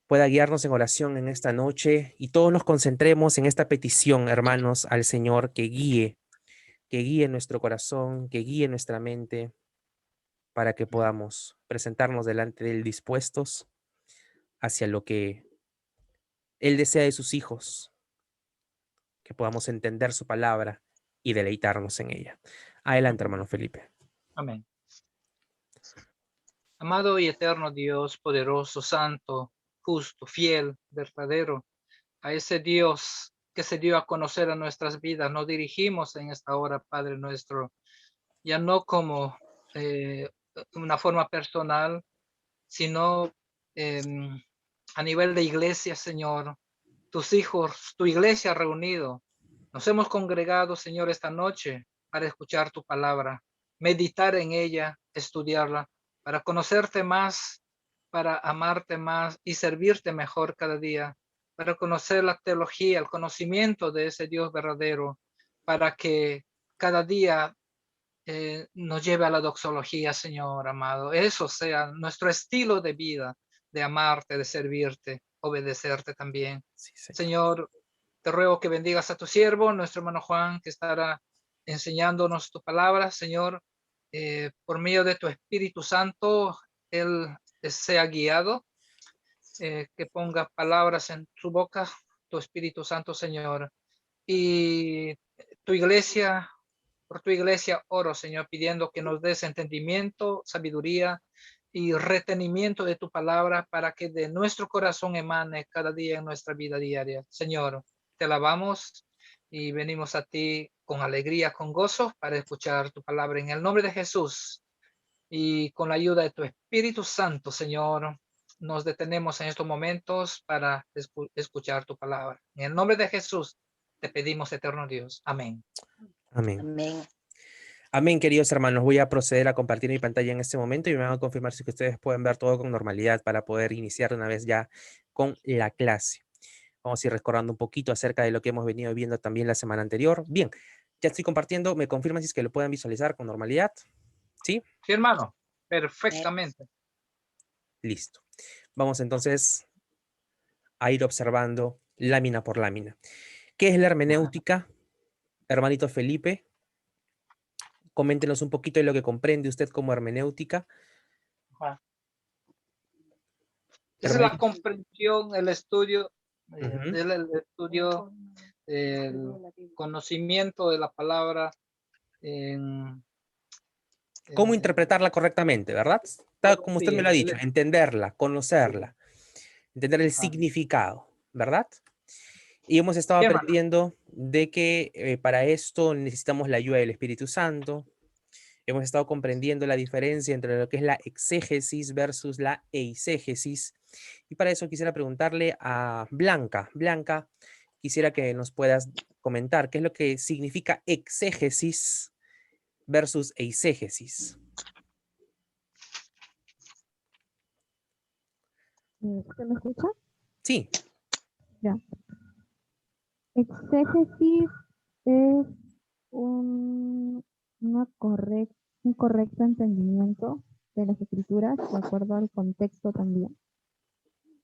pueda guiarnos en oración en esta noche y todos nos concentremos en esta petición, hermanos, al Señor que guíe nuestro corazón, que guíe nuestra mente para que podamos presentarnos delante de Él dispuestos hacia lo que Él desea de sus hijos, que podamos entender su palabra y deleitarnos en ella. Adelante, hermano Felipe. Amén. Amado y eterno Dios, poderoso, santo, justo, fiel, verdadero, a ese Dios que se dio a conocer a nuestras vidas, nos dirigimos en esta hora, Padre nuestro, ya no como una forma personal, sino a nivel de iglesia, Señor. Tus hijos, tu iglesia reunido, nos hemos congregado, Señor, esta noche para escuchar tu palabra, meditar en ella, estudiarla, para conocerte más, para amarte más y servirte mejor cada día, para conocer la teología, el conocimiento de ese Dios verdadero, para que cada día nos lleve a la doxología, Señor amado. Eso sea nuestro estilo de vida, de amarte, de servirte, obedecerte también. Sí, Señor. Señor, te ruego que bendigas a tu siervo, nuestro hermano Juan, que estará enseñándonos tu palabra, Señor, por medio de tu Espíritu Santo, él sea guiado, que ponga palabras en su boca, tu Espíritu Santo, Señor. Y tu iglesia, por tu iglesia oro, Señor, pidiendo que nos des entendimiento, sabiduría y retenimiento de tu palabra para que de nuestro corazón emane cada día en nuestra vida diaria. Señor, te alabamos y venimos a ti con alegría, con gozo para escuchar tu palabra en el nombre de Jesús y con la ayuda de tu Espíritu Santo, Señor. Nos detenemos en estos momentos para escuchar tu palabra. En el nombre de Jesús te pedimos, eterno Dios. Amén. Amén. Amén. Amén, queridos hermanos. Voy a proceder a compartir mi pantalla en este momento y me van a confirmar si que ustedes pueden ver todo con normalidad para poder iniciar de una vez ya con la clase. Vamos a ir recordando un poquito acerca de lo que hemos venido viendo también la semana anterior. Bien, ya estoy compartiendo. ¿Me confirman si es que lo pueden visualizar con normalidad? ¿Sí? Sí, hermano. Perfectamente. Listo. Vamos entonces a ir observando lámina por lámina. ¿Qué es la hermenéutica? Hermanito Felipe, coméntenos un poquito de lo que comprende usted como hermenéutica. Esa es la Hermanito. comprensión, el estudio, Ujú. el estudio, el conocimiento de la palabra ¿Cómo en- interpretarla correctamente, verdad? Tal como usted sí, me lo ha dicho, entenderla, conocerla, entender el ajá. significado, ¿verdad? Y hemos estado Sí, hermano. aprendiendo de que para esto necesitamos la ayuda del Espíritu Santo. Hemos estado comprendiendo la diferencia entre lo que es la exégesis versus la eisegesis. Y para eso quisiera preguntarle a Blanca. Blanca, quisiera que nos puedas comentar qué es lo que significa exégesis versus eisegesis. ¿Usted me escucha? Sí. Ya. Exégesis es un correcto entendimiento de las escrituras de acuerdo al contexto también.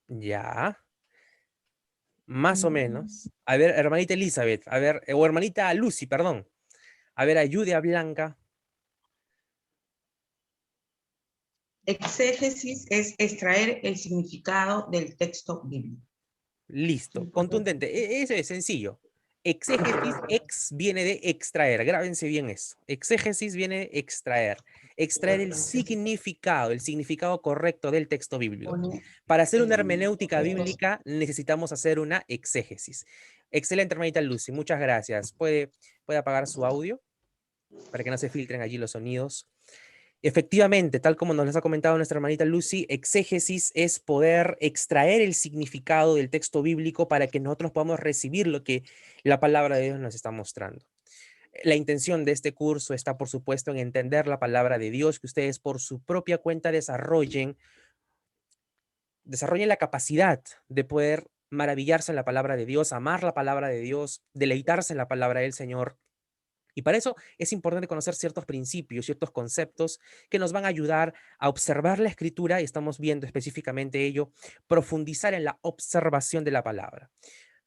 Ya, más o Mm, menos. A ver, hermanita Elizabeth, a ver, o hermanita Lucy, perdón. A ver, ayude a Blanca. Exégesis es extraer el significado del texto bíblico. Listo, contundente. Eso es sencillo. Exégesis, ex viene de extraer. Grábense bien eso. Exégesis viene de extraer. Extraer el significado correcto del texto bíblico. Para hacer una hermenéutica bíblica necesitamos hacer una exégesis. Excelente, hermanita Lucy. Muchas gracias. ¿Puede apagar su audio para que no se filtren allí los sonidos? Efectivamente, tal como nos lo ha comentado nuestra hermanita Lucy, exégesis es poder extraer el significado del texto bíblico para que nosotros podamos recibir lo que la palabra de Dios nos está mostrando. La intención de este curso está, por supuesto, en entender la palabra de Dios, que ustedes por su propia cuenta desarrollen la capacidad de poder maravillarse en la palabra de Dios, amar la palabra de Dios, deleitarse en la palabra del Señor Y para eso es importante conocer ciertos principios, ciertos conceptos que nos van a ayudar a observar la escritura, y estamos viendo específicamente ello, profundizar en la observación de la palabra.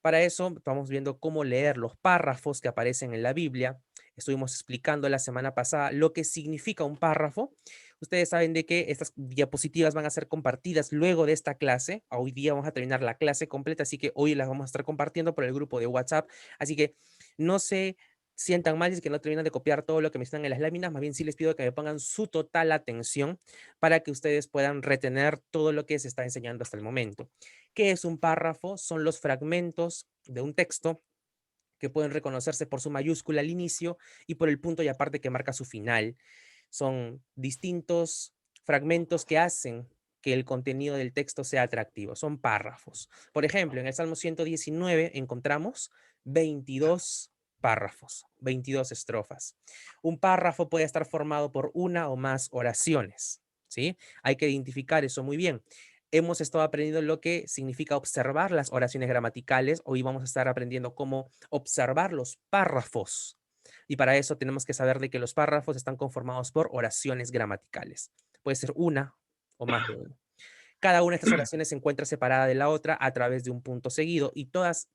Para eso estamos viendo cómo leer los párrafos que aparecen en la Biblia. Estuvimos explicando la semana pasada lo que significa un párrafo. Ustedes saben de que estas diapositivas van a ser compartidas luego de esta clase. Hoy día vamos a terminar la clase completa, así que hoy las vamos a estar compartiendo por el grupo de WhatsApp. Así que no se sientan mal si es que no terminan de copiar todo lo que me están en las láminas. Más bien sí les pido que me pongan su total atención para que ustedes puedan retener todo lo que se está enseñando hasta el momento. ¿Qué es un párrafo? Son los fragmentos de un texto que pueden reconocerse por su mayúscula al inicio y por el punto y aparte que marca su final. Son distintos fragmentos que hacen que el contenido del texto sea atractivo. Son párrafos. Por ejemplo, en el Salmo 119 encontramos 22 párrafos, 22 estrofas. Un párrafo puede estar formado por una o más oraciones, ¿sí? Hay que identificar eso muy bien. Hemos estado aprendiendo lo que significa observar las oraciones gramaticales. Hoy vamos a estar aprendiendo cómo observar los párrafos. Y para eso tenemos que saber de que los párrafos están conformados por oraciones gramaticales. Puede ser una o más de una. Cada una de estas oraciones se encuentra separada de la otra a través de un punto seguido y todas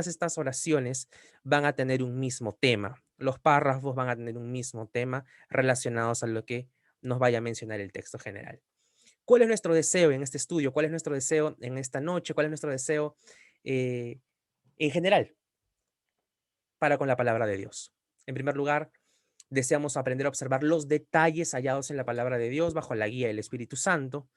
estas oraciones van a tener un mismo tema. Los párrafos van a tener un mismo tema relacionados a lo que nos vaya a mencionar el texto general. ¿Cuál es nuestro deseo en este estudio? ¿Cuál es nuestro deseo en esta noche? ¿Cuál es nuestro deseo en general para con la palabra de Dios? En primer lugar, deseamos aprender a observar los detalles hallados en la palabra de Dios bajo la guía del Espíritu Santo.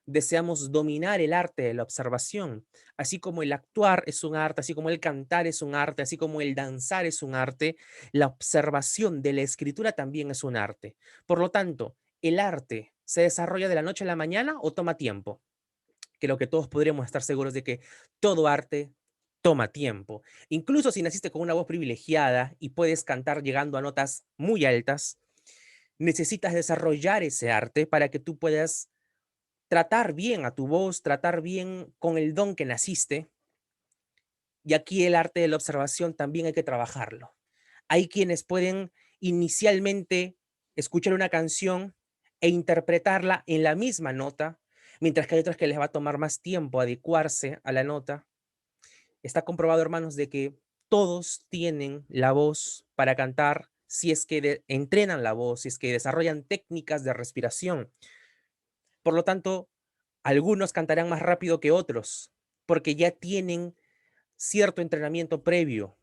Deseamos dominar el arte de la observación, así como el actuar es un arte, así como el cantar es un arte, así como el danzar es un arte, la observación de la escritura también es un arte. Por lo tanto, ¿el arte se desarrolla de la noche a la mañana o toma tiempo? Creo que todos podríamos estar seguros de que todo arte toma tiempo. Incluso si naciste con una voz privilegiada y puedes cantar llegando a notas muy altas, necesitas desarrollar ese arte para que tú puedas tratar bien a tu voz, tratar bien con el don que naciste. Y aquí el arte de la observación también hay que trabajarlo. Hay quienes pueden inicialmente escuchar una canción e interpretarla en la misma nota, mientras que hay otros que les va a tomar más tiempo adecuarse a la nota. Está comprobado, hermanos, de que todos tienen la voz para cantar si es que entrenan la voz, si es que desarrollan técnicas de respiración. Por lo tanto, algunos cantarán más rápido que otros, porque ya tienen cierto entrenamiento previo,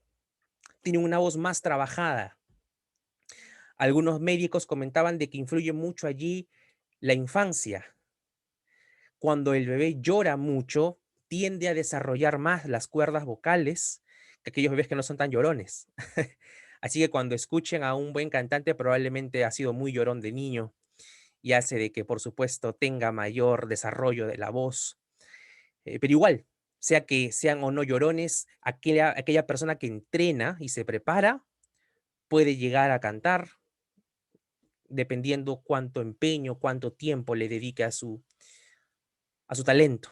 tienen una voz más trabajada. Algunos médicos comentaban de que influye mucho allí la infancia. Cuando el bebé llora mucho, tiende a desarrollar más las cuerdas vocales que aquellos bebés que no son tan llorones. Así que cuando escuchen a un buen cantante, probablemente ha sido muy llorón de niño y hace de que, por supuesto, tenga mayor desarrollo de la voz. Pero igual, sea que sean o no llorones, aquella persona que entrena y se prepara puede llegar a cantar dependiendo cuánto empeño, cuánto tiempo le dedique a su talento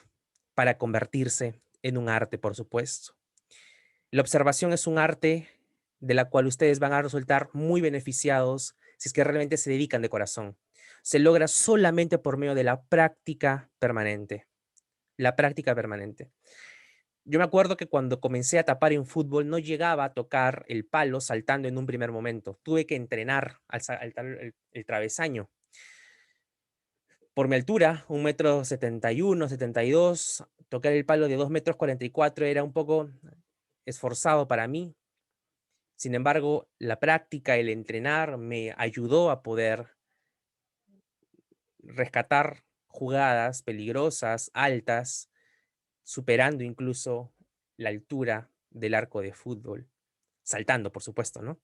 para convertirse en un arte, por supuesto. La observación es un arte de la cual ustedes van a resultar muy beneficiados si es que realmente se dedican de corazón. Se logra solamente por medio de la práctica permanente. La práctica permanente. Yo me acuerdo que cuando comencé a tapar en fútbol no llegaba a tocar el palo saltando en un primer momento. Tuve que entrenar al saltar el travesaño. Por mi altura, 1,71 m, 72, tocar el palo de 2,44 m era un poco esforzado para mí. Sin embargo, la práctica, el entrenar me ayudó a poder rescatar jugadas peligrosas, altas, superando incluso la altura del arco de fútbol, saltando, por supuesto, ¿no?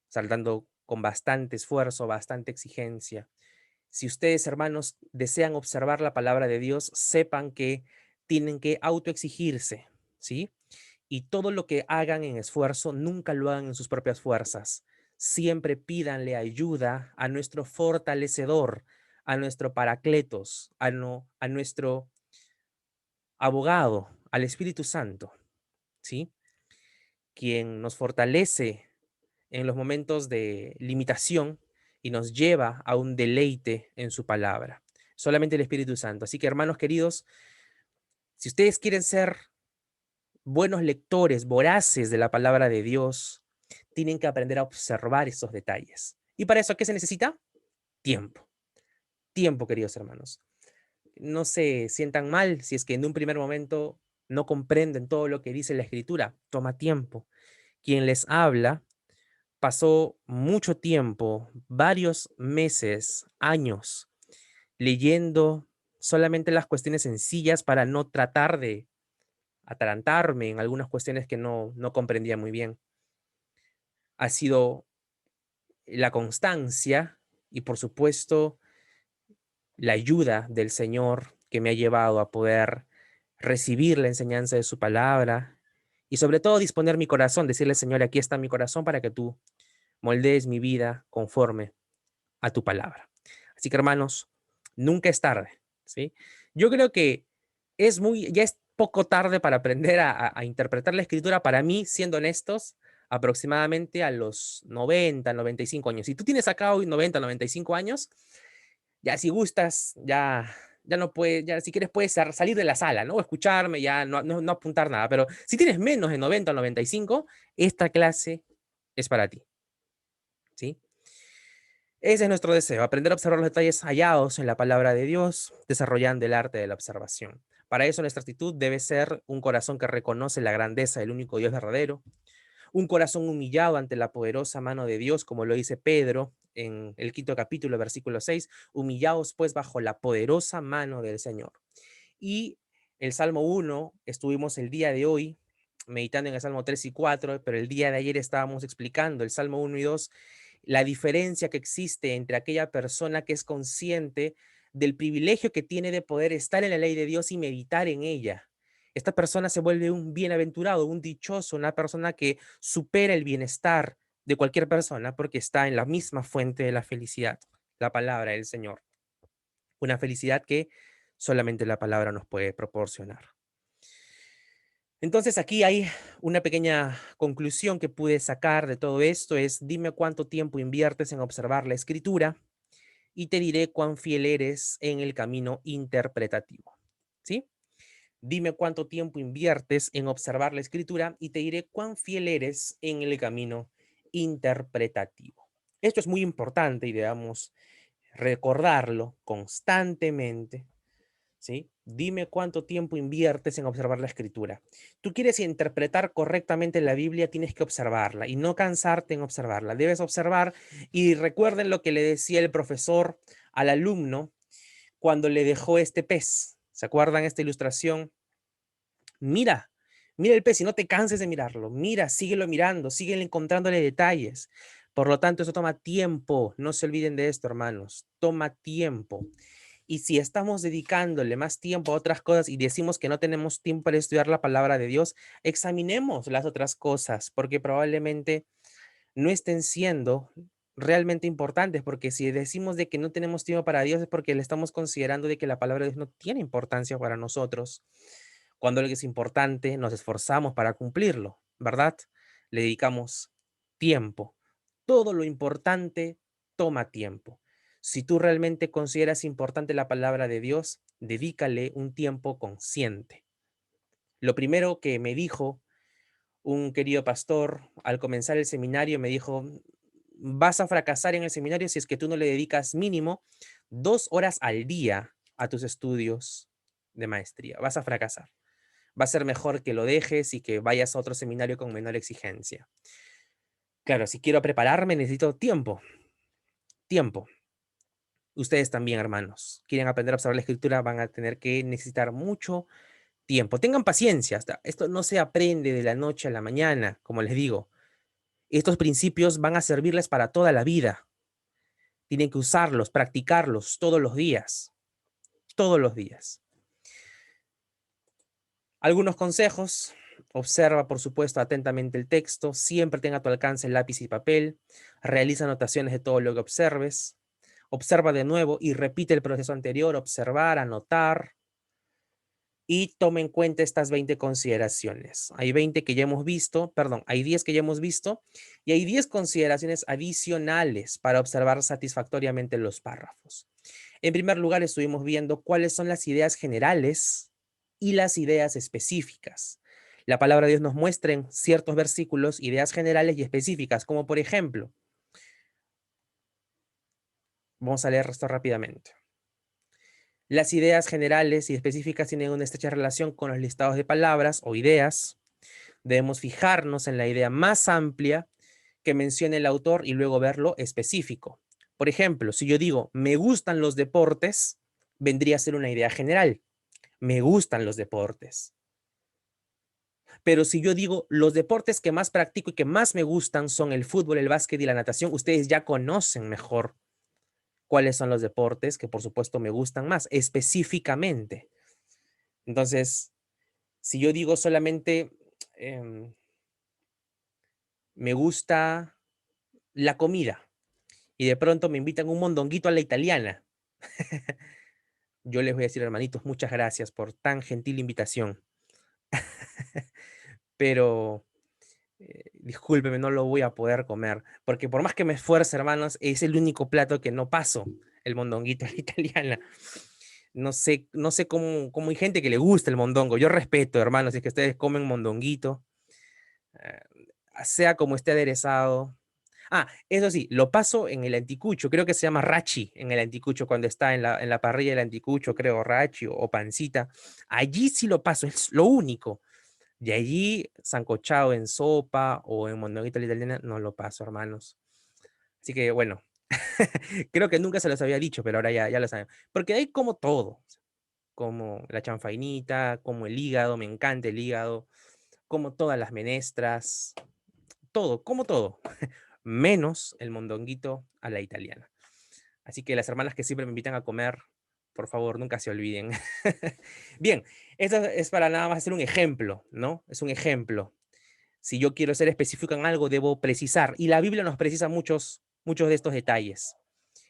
Saltando con bastante esfuerzo, bastante exigencia. Si ustedes, hermanos, desean observar la palabra de Dios, sepan que tienen que autoexigirse, ¿sí? Y todo lo que hagan en esfuerzo, nunca lo hagan en sus propias fuerzas. Siempre pídanle ayuda a nuestro fortalecedor, a nuestro paracletos, a nuestro abogado, al Espíritu Santo, ¿sí? Quien nos fortalece en los momentos de limitación y nos lleva a un deleite en su palabra. Solamente el Espíritu Santo. Así que, hermanos queridos, si ustedes quieren ser buenos lectores, voraces de la palabra de Dios, tienen que aprender a observar esos detalles. ¿Y para eso qué se necesita? Tiempo. Tiempo, queridos hermanos. No se sientan mal si es que en un primer momento no comprenden todo lo que dice la Escritura. Toma tiempo. Quien les habla pasó mucho tiempo, varios meses, años, leyendo solamente las cuestiones sencillas para no tratar de atarantarme en algunas cuestiones que no comprendía muy bien. Ha sido la constancia y, por supuesto, la ayuda del Señor que me ha llevado a poder recibir la enseñanza de su palabra y sobre todo disponer mi corazón, decirle, Señor, aquí está mi corazón para que tú moldees mi vida conforme a tu palabra. Así que, hermanos, nunca es tarde, ¿sí? Yo creo que ya es poco tarde para aprender a interpretar la Escritura. Para mí, siendo honestos, aproximadamente a los 90, 95 años. Si tú tienes acá hoy 90, 95 años, ya si gustas, ya no puedes, ya si quieres puedes salir de la sala, ¿no? O escucharme, ya no apuntar nada. Pero si tienes menos de 90 o 95, esta clase es para ti, ¿sí? Ese es nuestro deseo, aprender a observar los detalles hallados en la palabra de Dios, desarrollando el arte de la observación. Para eso nuestra actitud debe ser un corazón que reconoce la grandeza del único Dios verdadero, un corazón humillado ante la poderosa mano de Dios, como lo dice Pedro en el 5º capítulo, versículo 6, humillaos pues bajo la poderosa mano del Señor. Y el Salmo 1, estuvimos el día de hoy meditando en el Salmo 3 y 4, pero el día de ayer estábamos explicando el Salmo 1 y 2, la diferencia que existe entre aquella persona que es consciente del privilegio que tiene de poder estar en la ley de Dios y meditar en ella. Esta persona se vuelve un bienaventurado, un dichoso, una persona que supera el bienestar de cualquier persona porque está en la misma fuente de la felicidad, la palabra del Señor. Una felicidad que solamente la palabra nos puede proporcionar. Entonces aquí hay una pequeña conclusión que pude sacar de todo esto, es dime cuánto tiempo inviertes en observar la Escritura y te diré cuán fiel eres en el camino interpretativo, ¿sí? Dime cuánto tiempo inviertes en observar la Escritura y te diré cuán fiel eres en el camino interpretativo. Esto es muy importante y debemos recordarlo constantemente, ¿sí? Dime cuánto tiempo inviertes en observar la Escritura. Tú quieres interpretar correctamente la Biblia, tienes que observarla y no cansarte en observarla. Debes observar y recuerden lo que le decía el profesor al alumno cuando le dejó este pez. ¿Se acuerdan esta ilustración? Mira el pez y no te canses de mirarlo. Mira, síguelo mirando, síguelo encontrándole detalles. Por lo tanto, eso toma tiempo. No se olviden de esto, hermanos. Toma tiempo. Y si estamos dedicándole más tiempo a otras cosas y decimos que no tenemos tiempo para estudiar la palabra de Dios, examinemos las otras cosas, porque probablemente no estén siendo realmente importantes, porque si decimos de que no tenemos tiempo para Dios es porque le estamos considerando de que la palabra de Dios no tiene importancia para nosotros. Cuando lo que es importante, nos esforzamos para cumplirlo, ¿verdad? Le dedicamos tiempo. Todo lo importante toma tiempo. Si tú realmente consideras importante la palabra de Dios, dedícale un tiempo consciente. Lo primero que me dijo un querido pastor al comenzar el seminario, me dijo, vas a fracasar en el seminario si es que tú no le dedicas mínimo 2 horas al día a tus estudios de maestría. Vas a fracasar. Va a ser mejor que lo dejes y que vayas a otro seminario con menor exigencia. Claro, si quiero prepararme necesito tiempo. Tiempo. Ustedes también, hermanos, quieren aprender a observar la Escritura, van a tener que necesitar mucho tiempo. Tengan paciencia. Esto no se aprende de la noche a la mañana, como les digo. Estos principios van a servirles para toda la vida. Tienen que usarlos, practicarlos todos los días. Todos los días. Algunos consejos. Observa, por supuesto, atentamente el texto. Siempre tenga a tu alcance el lápiz y papel. Realiza anotaciones de todo lo que observes. Observa de nuevo y repite el proceso anterior. Observar, anotar. y tome en cuenta estas 20 consideraciones. Hay 20 que ya hemos visto, perdón, hay 10 que ya hemos visto y hay 10 consideraciones adicionales para observar satisfactoriamente los párrafos. En primer lugar, estuvimos viendo cuáles son las ideas generales y las ideas específicas. La palabra de Dios nos muestra en ciertos versículos ideas generales y específicas, como por ejemplo, vamos a leer esto rápidamente. Las ideas generales y específicas tienen una estrecha relación con los listados de palabras o ideas. Debemos fijarnos en la idea más amplia que menciona el autor y luego ver lo específico. Por ejemplo, si yo digo, me gustan los deportes, vendría a ser una idea general. Me gustan los deportes. Pero si yo digo, los deportes que más practico y que más me gustan son el fútbol, el básquet y la natación, ustedes ya conocen mejor cuáles son los deportes que por supuesto me gustan más específicamente. Entonces, si yo digo solamente me gusta la comida y de pronto me invitan un mondonguito a la italiana, yo les voy a decir, hermanitos, muchas gracias por tan gentil invitación. Pero discúlpeme, no lo voy a poder comer, porque por más que me esfuerce, hermanos, es el único plato que no paso, el mondonguito a la italiana. No sé cómo hay gente que le gusta el mondongo. Yo respeto, hermanos, si es que ustedes comen mondonguito, sea como esté aderezado. Ah, eso sí, lo paso en el anticucho, creo que se llama rachi en el anticucho, cuando está en la parrilla del anticucho, creo, rachi o pancita. Allí sí lo paso, es lo único. De allí, sancochado en sopa o en mondonguito a la italiana, no lo paso, hermanos. Así que bueno, creo que nunca se los había dicho, pero ahora ya lo saben. Porque hay como todo, como la chanfainita, como el hígado, me encanta el hígado, como todas las menestras, todo, como todo, menos el mondonguito a la italiana. Así que las hermanas que siempre me invitan a comer, por favor, nunca se olviden. Bien, esto es para nada más hacer un ejemplo, ¿no? Es un ejemplo. Si yo quiero ser específico en algo, debo precisar. Y la Biblia nos precisa muchos de estos detalles.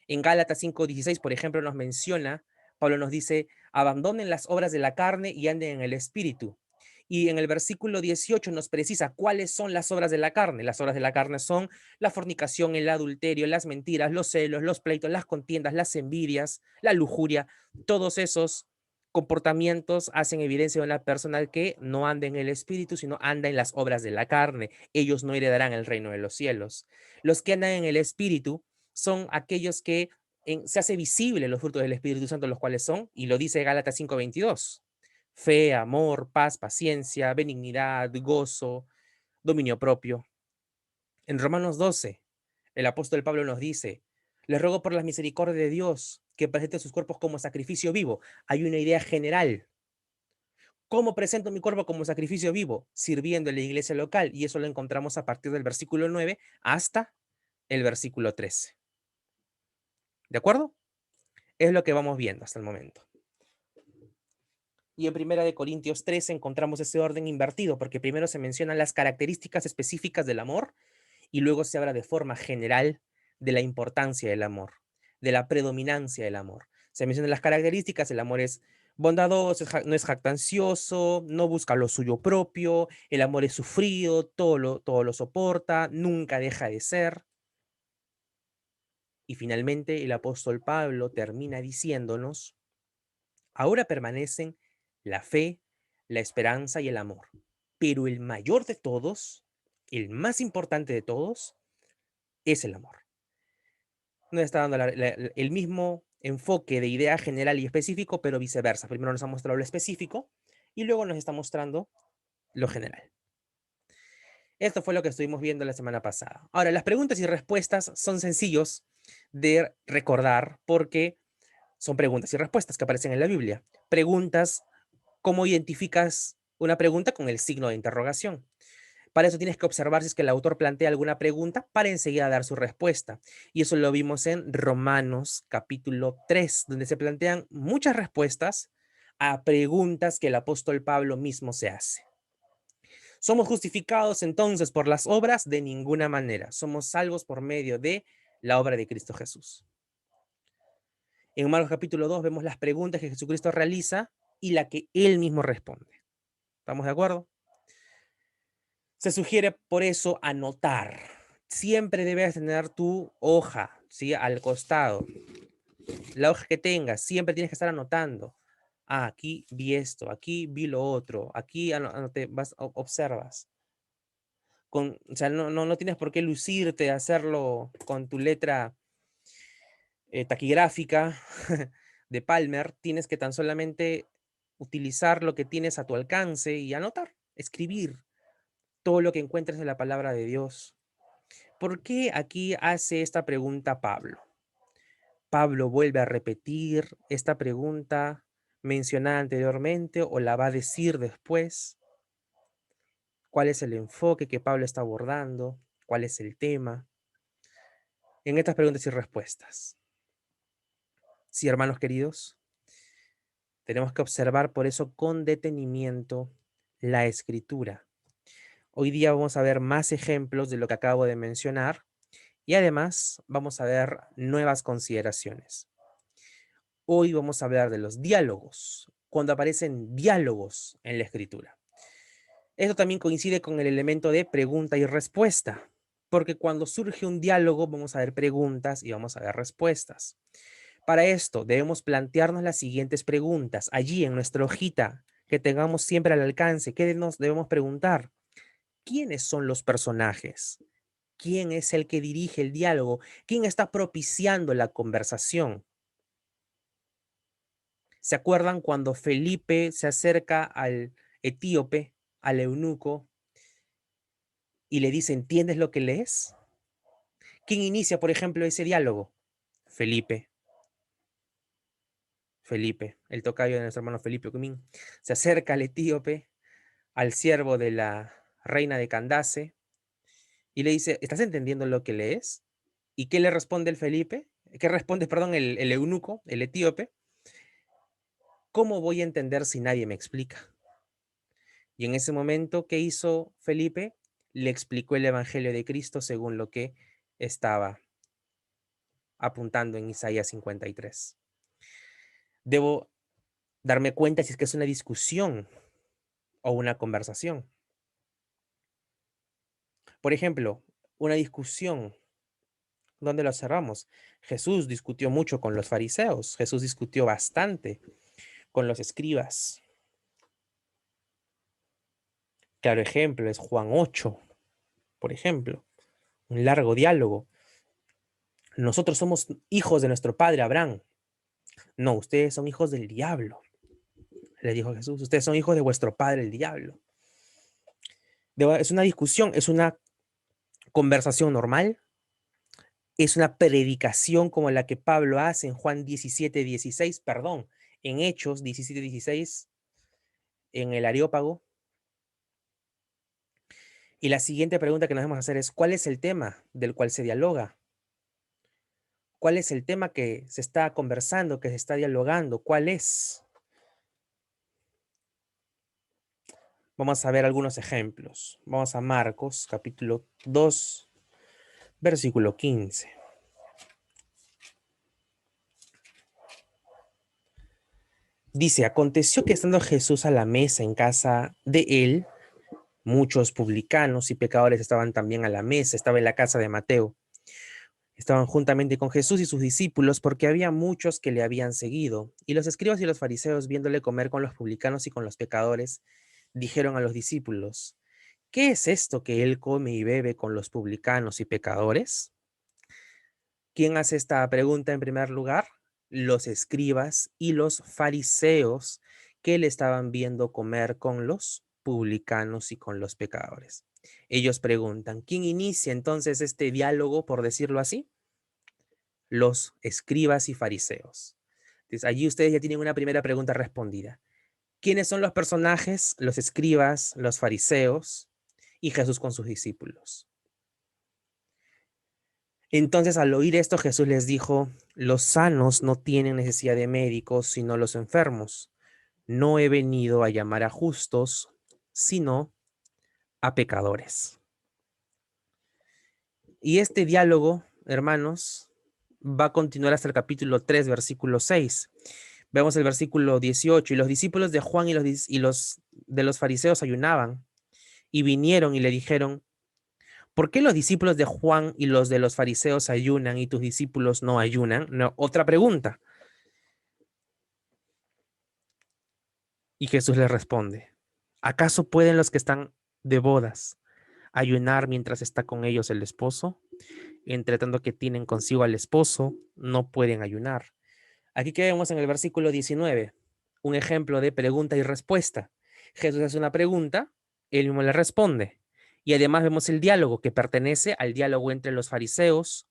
En Gálatas 5:16, por ejemplo, nos menciona, Pablo nos dice, abandonen las obras de la carne y anden en el espíritu. Y en el versículo 18 nos precisa cuáles son las obras de la carne. Las obras de la carne son la fornicación, el adulterio, las mentiras, los celos, los pleitos, las contiendas, las envidias, la lujuria. Todos esos comportamientos hacen evidencia de una persona que no anda en el espíritu, sino anda en las obras de la carne. Ellos no heredarán el reino de los cielos. Los que andan en el espíritu son aquellos que se hace visible los frutos del Espíritu Santo, los cuales son, y lo dice Gálatas 5:22, fe, amor, paz, paciencia, benignidad, gozo, dominio propio. En Romanos 12, el apóstol Pablo nos dice, les ruego por las misericordias de Dios que presenten sus cuerpos como sacrificio vivo. Hay una idea general. ¿Cómo presento mi cuerpo como sacrificio vivo? Sirviendo en la iglesia local, y eso lo encontramos a partir del versículo 9 hasta el versículo 13. ¿De acuerdo? Es lo que vamos viendo hasta el momento. Y en 1 Corintios 13 encontramos ese orden invertido, porque primero se mencionan las características específicas del amor y luego se habla de forma general de la importancia del amor, de la predominancia del amor. Se mencionan las características, el amor es bondadoso, no es jactancioso, no busca lo suyo propio, el amor es sufrido, todo lo soporta, nunca deja de ser. Y finalmente el apóstol Pablo termina diciéndonos, ahora permanecen la fe, la esperanza y el amor. Pero el mayor de todos, el más importante de todos, es el amor. Nos está dando el mismo enfoque de idea general y específico, pero viceversa. Primero nos ha mostrado lo específico y luego nos está mostrando lo general. Esto fue lo que estuvimos viendo la semana pasada. Ahora, las preguntas y respuestas son sencillos de recordar porque son preguntas y respuestas que aparecen en la Biblia. Preguntas, ¿cómo identificas una pregunta? Con el signo de interrogación. Para eso tienes que observar si es que el autor plantea alguna pregunta para enseguida dar su respuesta. Y eso lo vimos en Romanos capítulo 3, donde se plantean muchas respuestas a preguntas que el apóstol Pablo mismo se hace. ¿Somos justificados entonces por las obras? De ninguna manera. Somos salvos por medio de la obra de Cristo Jesús. En Marcos capítulo 2 vemos las preguntas que Jesucristo realiza y la que él mismo responde. ¿Estamos de acuerdo? Se sugiere por eso anotar. Siempre debes tener tu hoja, ¿sí? Al costado. La hoja que tengas, siempre tienes que estar anotando. Ah, aquí vi esto, aquí vi lo otro, aquí anoté, observas. O sea, no tienes por qué lucirte, hacerlo con tu letra taquigráfica de Palmer. Tienes que tan solamente utilizar lo que tienes a tu alcance y anotar, escribir todo lo que encuentres en la palabra de Dios. ¿Por qué aquí hace esta pregunta Pablo? Pablo vuelve a repetir esta pregunta mencionada anteriormente o la va a decir después. ¿Cuál es el enfoque que Pablo está abordando? ¿Cuál es el tema? En estas preguntas y respuestas. Sí, hermanos queridos, tenemos que observar por eso con detenimiento la escritura. Hoy día vamos a ver más ejemplos de lo que acabo de mencionar y además vamos a ver nuevas consideraciones. Hoy vamos a hablar de los diálogos, cuando aparecen diálogos en la escritura. Esto también coincide con el elemento de pregunta y respuesta, porque cuando surge un diálogo vamos a ver preguntas y vamos a ver respuestas. Para esto debemos plantearnos las siguientes preguntas allí en nuestra hojita que tengamos siempre al alcance. ¿Qué nos debemos preguntar? ¿Quiénes son los personajes? ¿Quién es el que dirige el diálogo? ¿Quién está propiciando la conversación? ¿Se acuerdan cuando Felipe se acerca al etíope, al eunuco, y le dice, ¿entiendes lo que lees? ¿Quién inicia, por ejemplo, ese diálogo? Felipe. Felipe, el tocayo de nuestro hermano Felipe Ocumín, se acerca al etíope, al siervo de la reina de Candace, y le dice, ¿estás entendiendo lo que lees? ¿Y qué le responde el Felipe? ¿Qué responde, perdón, el eunuco, el etíope? ¿Cómo voy a entender si nadie me explica? Y en ese momento, ¿qué hizo Felipe? Le explicó el Evangelio de Cristo según lo que estaba apuntando en Isaías 53. Debo darme cuenta si es que es una discusión o una conversación. Por ejemplo, una discusión, ¿dónde lo observamos? Jesús discutió mucho con los fariseos, Jesús discutió bastante con los escribas. Claro ejemplo es Juan 8, por ejemplo, un largo diálogo. Nosotros somos hijos de nuestro padre Abraham. No, ustedes son hijos del diablo, le dijo Jesús. Ustedes son hijos de vuestro padre el diablo. Es una discusión, es una conversación normal, es una predicación como la que Pablo hace en Juan 17:16, perdón, en Hechos 17:16, en el Areópago. Y la siguiente pregunta que nos debemos hacer es, ¿cuál es el tema del cual se dialoga? ¿Cuál es el tema que se está conversando, que se está dialogando? ¿Cuál es? Vamos a ver algunos ejemplos. Vamos a Marcos, capítulo 2, versículo 15. Dice, aconteció que estando Jesús a la mesa en casa de él, muchos publicanos y pecadores estaban también a la mesa, estaba en la casa de Mateo. Estaban juntamente con Jesús y sus discípulos porque había muchos que le habían seguido. Y los escribas y los fariseos, viéndole comer con los publicanos y con los pecadores, dijeron a los discípulos, ¿qué es esto que él come y bebe con los publicanos y pecadores? ¿Quién hace esta pregunta en primer lugar? Los escribas y los fariseos que le estaban viendo comer con los publicanos y con los pecadores. Ellos preguntan, ¿quién inicia entonces este diálogo, por decirlo así? Los escribas y fariseos. Entonces, allí ustedes ya tienen una primera pregunta respondida. ¿Quiénes son los personajes? Los escribas, los fariseos y Jesús con sus discípulos. Entonces, al oír esto, Jesús les dijo, los sanos no tienen necesidad de médicos, sino los enfermos. No he venido a llamar a justos, sino a pecadores. Y este diálogo, hermanos, va a continuar hasta el capítulo 3, versículo 6. Vemos el versículo 18. Y los discípulos de Juan y los de los fariseos ayunaban y vinieron y le dijeron: ¿por qué los discípulos de Juan y los de los fariseos ayunan y tus discípulos no ayunan? No, otra pregunta. Y Jesús les responde: ¿acaso pueden los que están de bodas ayunar mientras está con ellos el esposo? Entre tanto que tienen consigo al esposo, no pueden ayunar. Aquí que vemos en el versículo 19, un ejemplo de pregunta y respuesta. Jesús hace una pregunta, él mismo le responde. Y además vemos el diálogo que pertenece al diálogo entre los fariseos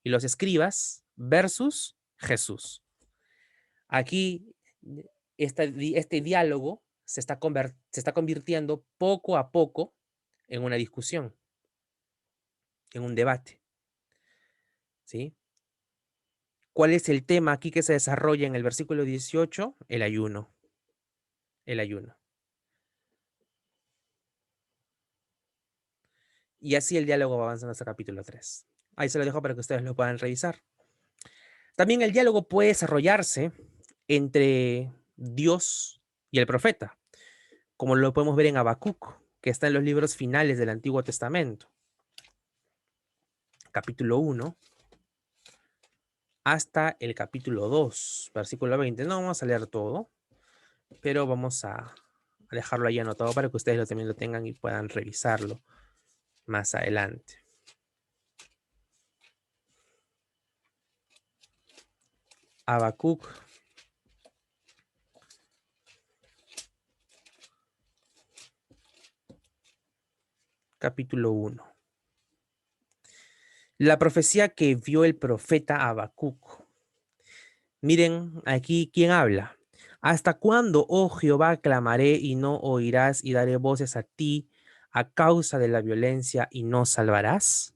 y los escribas versus Jesús. Aquí este diálogo se está convirtiendo poco a poco en una discusión, en un debate. ¿Sí? ¿Cuál es el tema aquí que se desarrolla en el versículo 18? El ayuno. El ayuno. Y así el diálogo va avanzando hasta el capítulo 3. Ahí se lo dejo para que ustedes lo puedan revisar. También el diálogo puede desarrollarse entre Dios y el profeta, como lo podemos ver en Habacuc, que está en los libros finales del Antiguo Testamento. Capítulo 1 hasta el capítulo 2, versículo 20. No vamos a leer todo, pero vamos a dejarlo ahí anotado para que ustedes también lo tengan y puedan revisarlo más adelante. Habacuc capítulo 1. La profecía que vio el profeta Habacuc. Miren aquí quién habla. ¿Hasta cuándo, oh Jehová, clamaré y no oirás, y daré voces a ti a causa de la violencia y no salvarás?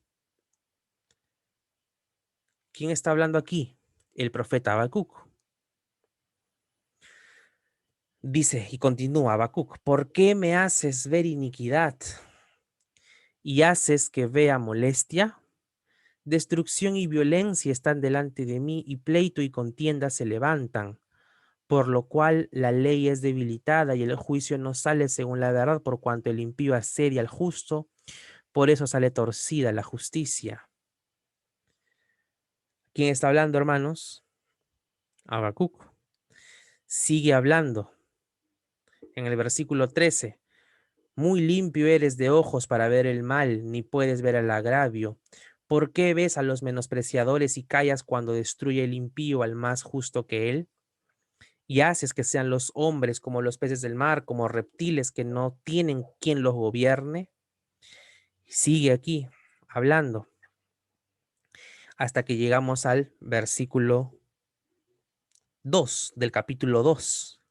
¿Quién está hablando aquí? El profeta Habacuc. Dice y continúa Habacuc: ¿por qué me haces ver iniquidad y haces que vea molestia? Destrucción y violencia están delante de mí, y pleito y contienda se levantan, por lo cual la ley es debilitada y el juicio no sale según la verdad, por cuanto el impío asedia al justo, por eso sale torcida la justicia. ¿Quién está hablando, hermanos? Habacuc. Sigue hablando en el versículo 13. Muy limpio eres de ojos para ver el mal, ni puedes ver el agravio. ¿Por qué ves a los menospreciadores y callas cuando destruye el impío al más justo que él? Y haces que sean los hombres como los peces del mar, como reptiles que no tienen quien los gobierne. Sigue aquí hablando hasta que llegamos al versículo 2 del capítulo 2.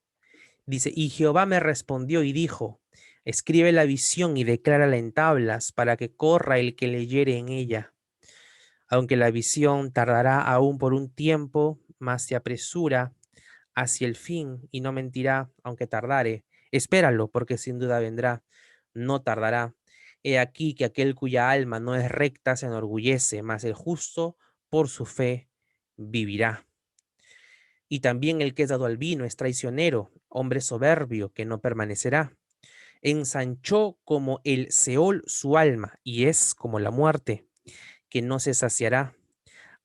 Dice: y Jehová me respondió y dijo: escribe la visión y declárala en tablas, para que corra el que leyere en ella. Aunque la visión tardará aún por un tiempo, mas se apresura hacia el fin y no mentirá, aunque tardare. Espéralo, porque sin duda vendrá, no tardará. He aquí que aquel cuya alma no es recta se enorgullece, mas el justo por su fe vivirá. Y también el que es dado al vino es traicionero, hombre soberbio que no permanecerá. Ensanchó como el Seol su alma, y es como la muerte, que no se saciará.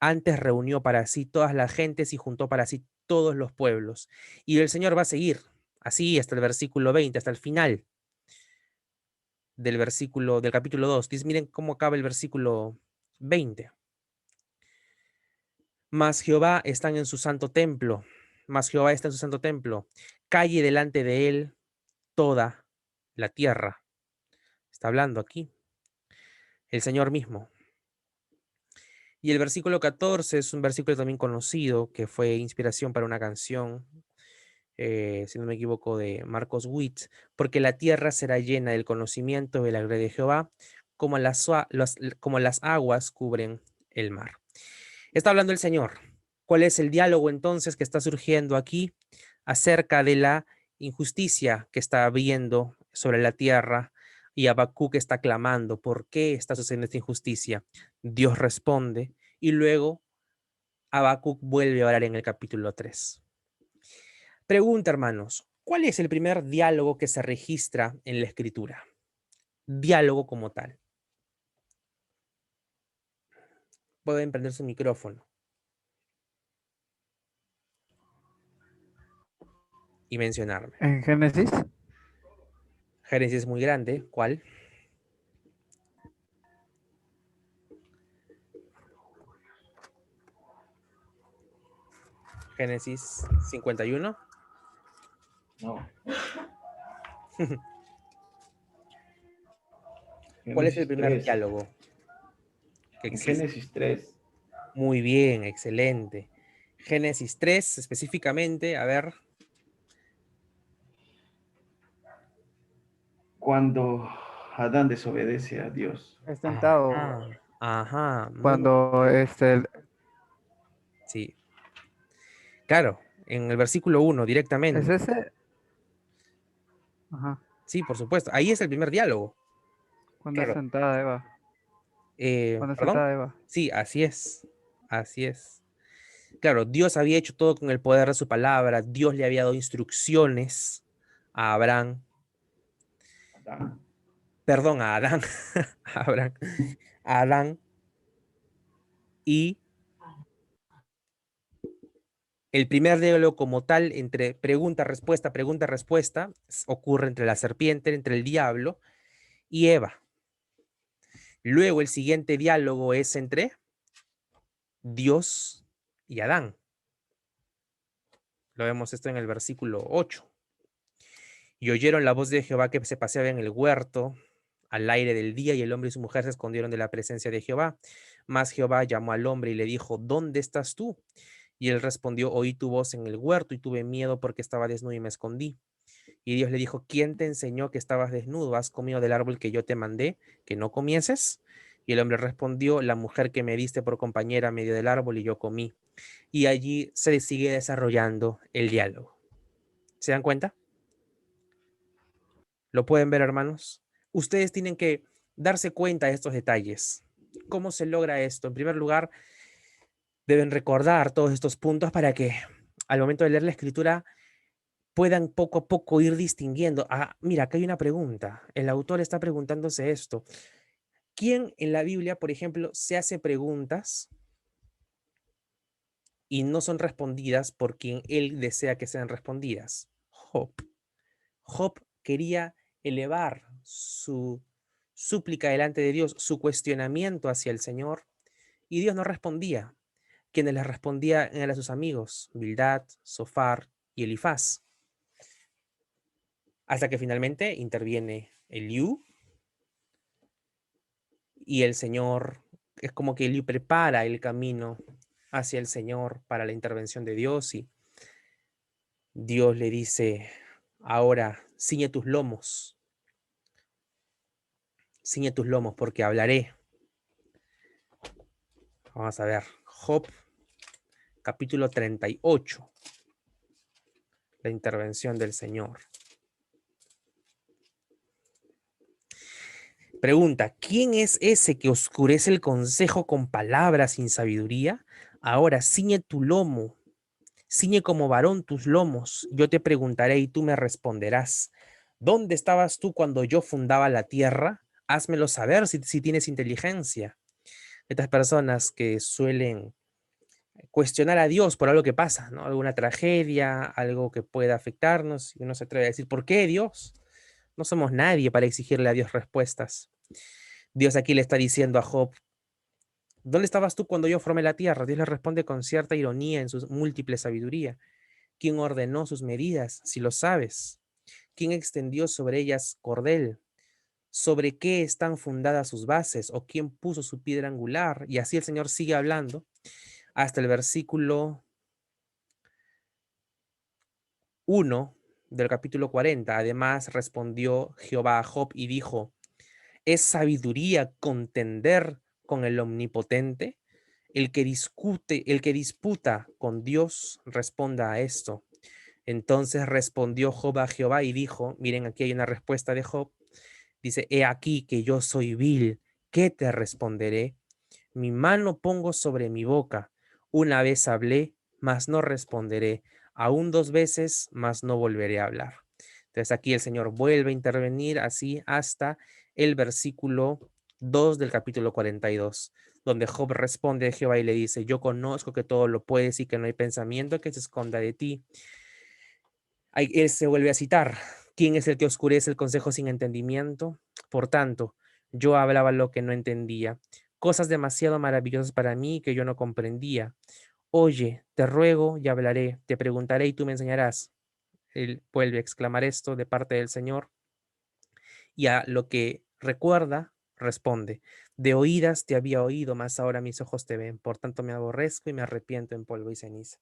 Antes reunió para sí todas las gentes y juntó para sí todos los pueblos. Y el Señor va a seguir así hasta el versículo 20, hasta el final del capítulo 2. Dice, miren cómo acaba el versículo 20. Mas Jehová está en su santo templo, calle delante de él toda la tierra. Está hablando aquí el Señor mismo. Y el versículo 14 es un versículo también conocido, que fue inspiración para una canción, si no me equivoco, de Marcos Witt, porque la tierra será llena del conocimiento de la gloria de Jehová, como las aguas cubren el mar. Está hablando el Señor. ¿Cuál es el diálogo entonces que está surgiendo aquí acerca de la injusticia que está habiendo sobre la tierra? Y Habacuc está clamando: ¿por qué está sucediendo esta injusticia? Dios responde y luego Habacuc vuelve a orar en el capítulo 3. Pregunta, hermanos, ¿cuál es el primer diálogo que se registra en la Escritura? Diálogo como tal. Pueden prender su micrófono. Y mencionarme. En Génesis, Génesis es muy grande. ¿Cuál? Génesis 51. No. ¿Cuál es el Génesis primer 3. diálogo que En existe? Génesis 3. Muy bien, excelente. Génesis 3, específicamente, a ver. Cuando Adán desobedece a Dios. es tentado. Ajá, muy Cuando sí. Claro, en el versículo 1 ¿es directamente. ese? Ajá. Sí, por supuesto. Ahí es el primer diálogo. Cuando es Claro. sentada Eva. Cuando es ¿Perdón? sentada Eva. Sí, así es. Así es. Claro, Dios había hecho todo con el poder de su palabra. Dios le había dado instrucciones a Abraham. Adán. Perdón, a Adán. A Abraham. A Adán. Y el primer diálogo como tal, entre pregunta, respuesta, ocurre entre la serpiente, entre el diablo y Eva. Luego el siguiente diálogo es entre Dios y Adán. Lo vemos esto en el versículo 8. Y oyeron la voz de Jehová que se paseaba en el huerto al aire del día, y el hombre y su mujer se escondieron de la presencia de Jehová. Mas Jehová llamó al hombre y le dijo: ¿Dónde estás tú? Y él respondió: Oí tu voz en el huerto y tuve miedo porque estaba desnudo y me escondí. Y Dios le dijo: ¿Quién te enseñó que estabas desnudo? ¿Has comido del árbol que yo te mandé que no comieses? Y el hombre respondió: La mujer que me diste por compañera me dio del árbol y yo comí. Y allí se sigue desarrollando el diálogo. ¿Se dan cuenta? ¿Lo pueden ver, hermanos? Ustedes tienen que darse cuenta de estos detalles. ¿Cómo se logra esto? En primer lugar, deben recordar todos estos puntos para que al momento de leer la escritura puedan poco a poco ir distinguiendo. Ah, mira, acá hay una pregunta. El autor está preguntándose esto. ¿Quién en la Biblia, por ejemplo, se hace preguntas y no son respondidas por quien él desea que sean respondidas? Job. Job quería elevar su súplica delante de Dios, su cuestionamiento hacia el Señor, y Dios no respondía. Quienes le respondían eran sus amigos, Bildad, Sofar y Elifaz. Hasta que finalmente interviene Eliú, y el Señor, es como que Eliú prepara el camino hacia el Señor para la intervención de Dios, y Dios le dice: ahora ciñe tus lomos, porque hablaré. Vamos a ver, Job, capítulo 38, la intervención del Señor. Pregunta: ¿quién es ese que oscurece el consejo con palabras sin sabiduría? Ahora ciñe tu lomo, ciñe como varón tus lomos. Yo te preguntaré y tú me responderás. ¿Dónde estabas tú cuando yo fundaba la tierra? Házmelo saber si tienes inteligencia. Estas personas que suelen cuestionar a Dios por algo que pasa, ¿no? Alguna tragedia, algo que pueda afectarnos, y uno se atreve a decir: ¿por qué, Dios? No somos nadie para exigirle a Dios respuestas. Dios aquí le está diciendo a Job: ¿dónde estabas tú cuando yo formé la tierra? Dios le responde con cierta ironía en su múltiple sabiduría. ¿Quién ordenó sus medidas, si lo sabes? ¿Quién extendió sobre ellas cordel? ¿Sobre qué están fundadas sus bases? ¿O quién puso su piedra angular? Y así el Señor sigue hablando hasta el versículo 1 del capítulo 40. Además respondió Jehová a Job y dijo: ¿es sabiduría contender con el Omnipotente? El que disputa con Dios, responda a esto. Entonces respondió Job a Jehová y dijo: miren, aquí hay una respuesta de Job. Dice: he aquí que yo soy vil, ¿qué te responderé? Mi mano pongo sobre mi boca. Una vez hablé, mas no responderé. Aún 2 veces, mas no volveré a hablar. Entonces aquí el Señor vuelve a intervenir así hasta el versículo 2 del capítulo 42, donde Job responde a Jehová y le dice: yo conozco que todo lo puedes y que no hay pensamiento que se esconda de ti. Ahí él se vuelve a citar: ¿quién es el que oscurece el consejo sin entendimiento? Por tanto, yo hablaba lo que no entendía, cosas demasiado maravillosas para mí que yo no comprendía. Oye, te ruego y hablaré, te preguntaré y tú me enseñarás. Él vuelve a exclamar esto de parte del Señor, y a lo que recuerda, responde: de oídas te había oído, mas ahora mis ojos te ven, por tanto me aborrezco y me arrepiento en polvo y ceniza.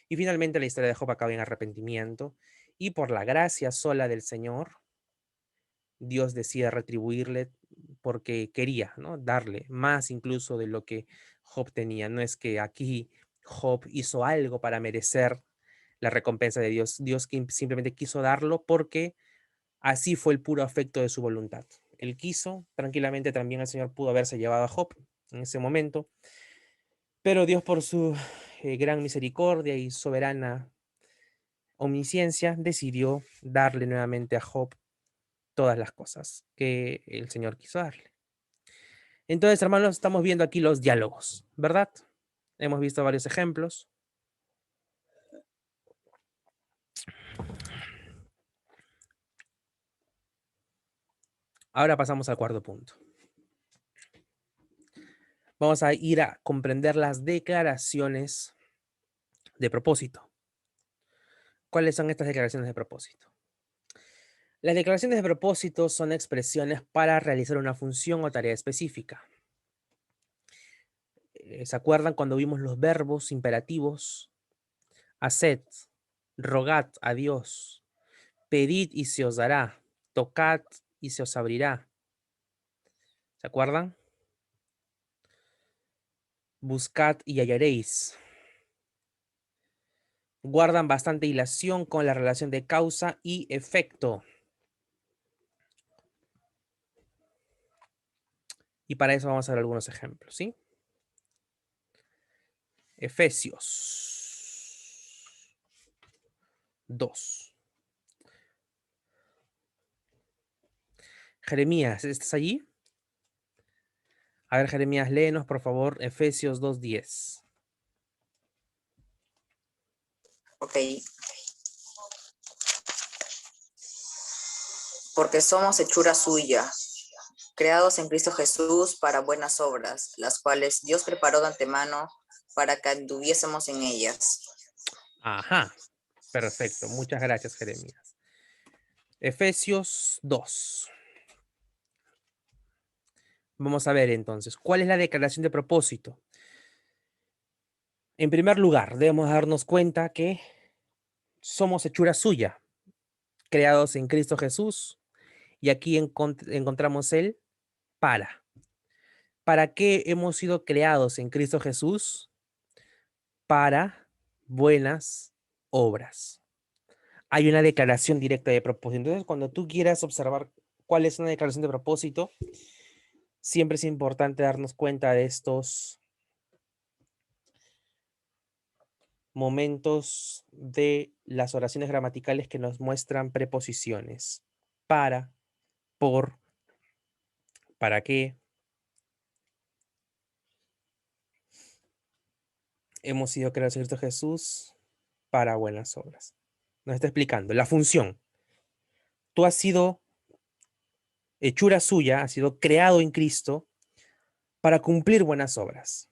Y finalmente la historia de Job acaba en arrepentimiento, y por la gracia sola del Señor, Dios decide retribuirle porque quería, ¿no?, darle más incluso de lo que Job tenía. No es que aquí Job hizo algo para merecer la recompensa de Dios. Dios simplemente quiso darlo porque así fue el puro afecto de su voluntad. Él quiso, tranquilamente también el Señor pudo haberse llevado a Job en ese momento, pero Dios, por su gran misericordia y soberana omnisciencia, decidió darle nuevamente a Job todas las cosas que el Señor quiso darle. Entonces, hermanos, estamos viendo aquí los diálogos, ¿verdad? Hemos visto varios ejemplos. Ahora pasamos al cuarto punto. Vamos a ir a comprender las declaraciones de propósito. ¿Cuáles son estas declaraciones de propósito? Las declaraciones de propósito son expresiones para realizar una función o tarea específica. ¿Se acuerdan cuando vimos los verbos imperativos? Haced, rogad a Dios, pedid y se os dará, tocad y se os abrirá. ¿Se acuerdan? Buscad y hallaréis. Guardan bastante hilación con la relación de causa y efecto. Y para eso vamos a ver algunos ejemplos, ¿sí? Efesios 2. Jeremías, ¿estás allí? A ver, Jeremías, léenos, por favor, Efesios 2:10. Ok. Porque somos hechura suya, creados en Cristo Jesús para buenas obras, las cuales Dios preparó de antemano para que anduviésemos en ellas. Ajá, perfecto. Muchas gracias, Jeremías. Efesios 2. Vamos a ver entonces, ¿cuál es la declaración de propósito? En primer lugar, debemos darnos cuenta que somos hechura suya, creados en Cristo Jesús, y aquí encontramos el para. ¿Para qué hemos sido creados en Cristo Jesús? Para buenas obras. Hay una declaración directa de propósito. Entonces, cuando tú quieras observar cuál es una declaración de propósito, siempre es importante darnos cuenta de estos momentos de las oraciones gramaticales que nos muestran preposiciones. Para, por, para qué. Hemos sido creados en Cristo Jesús para buenas obras. Nos está explicando la función. Tú has sido hechura suya, has sido creado en Cristo para cumplir buenas obras.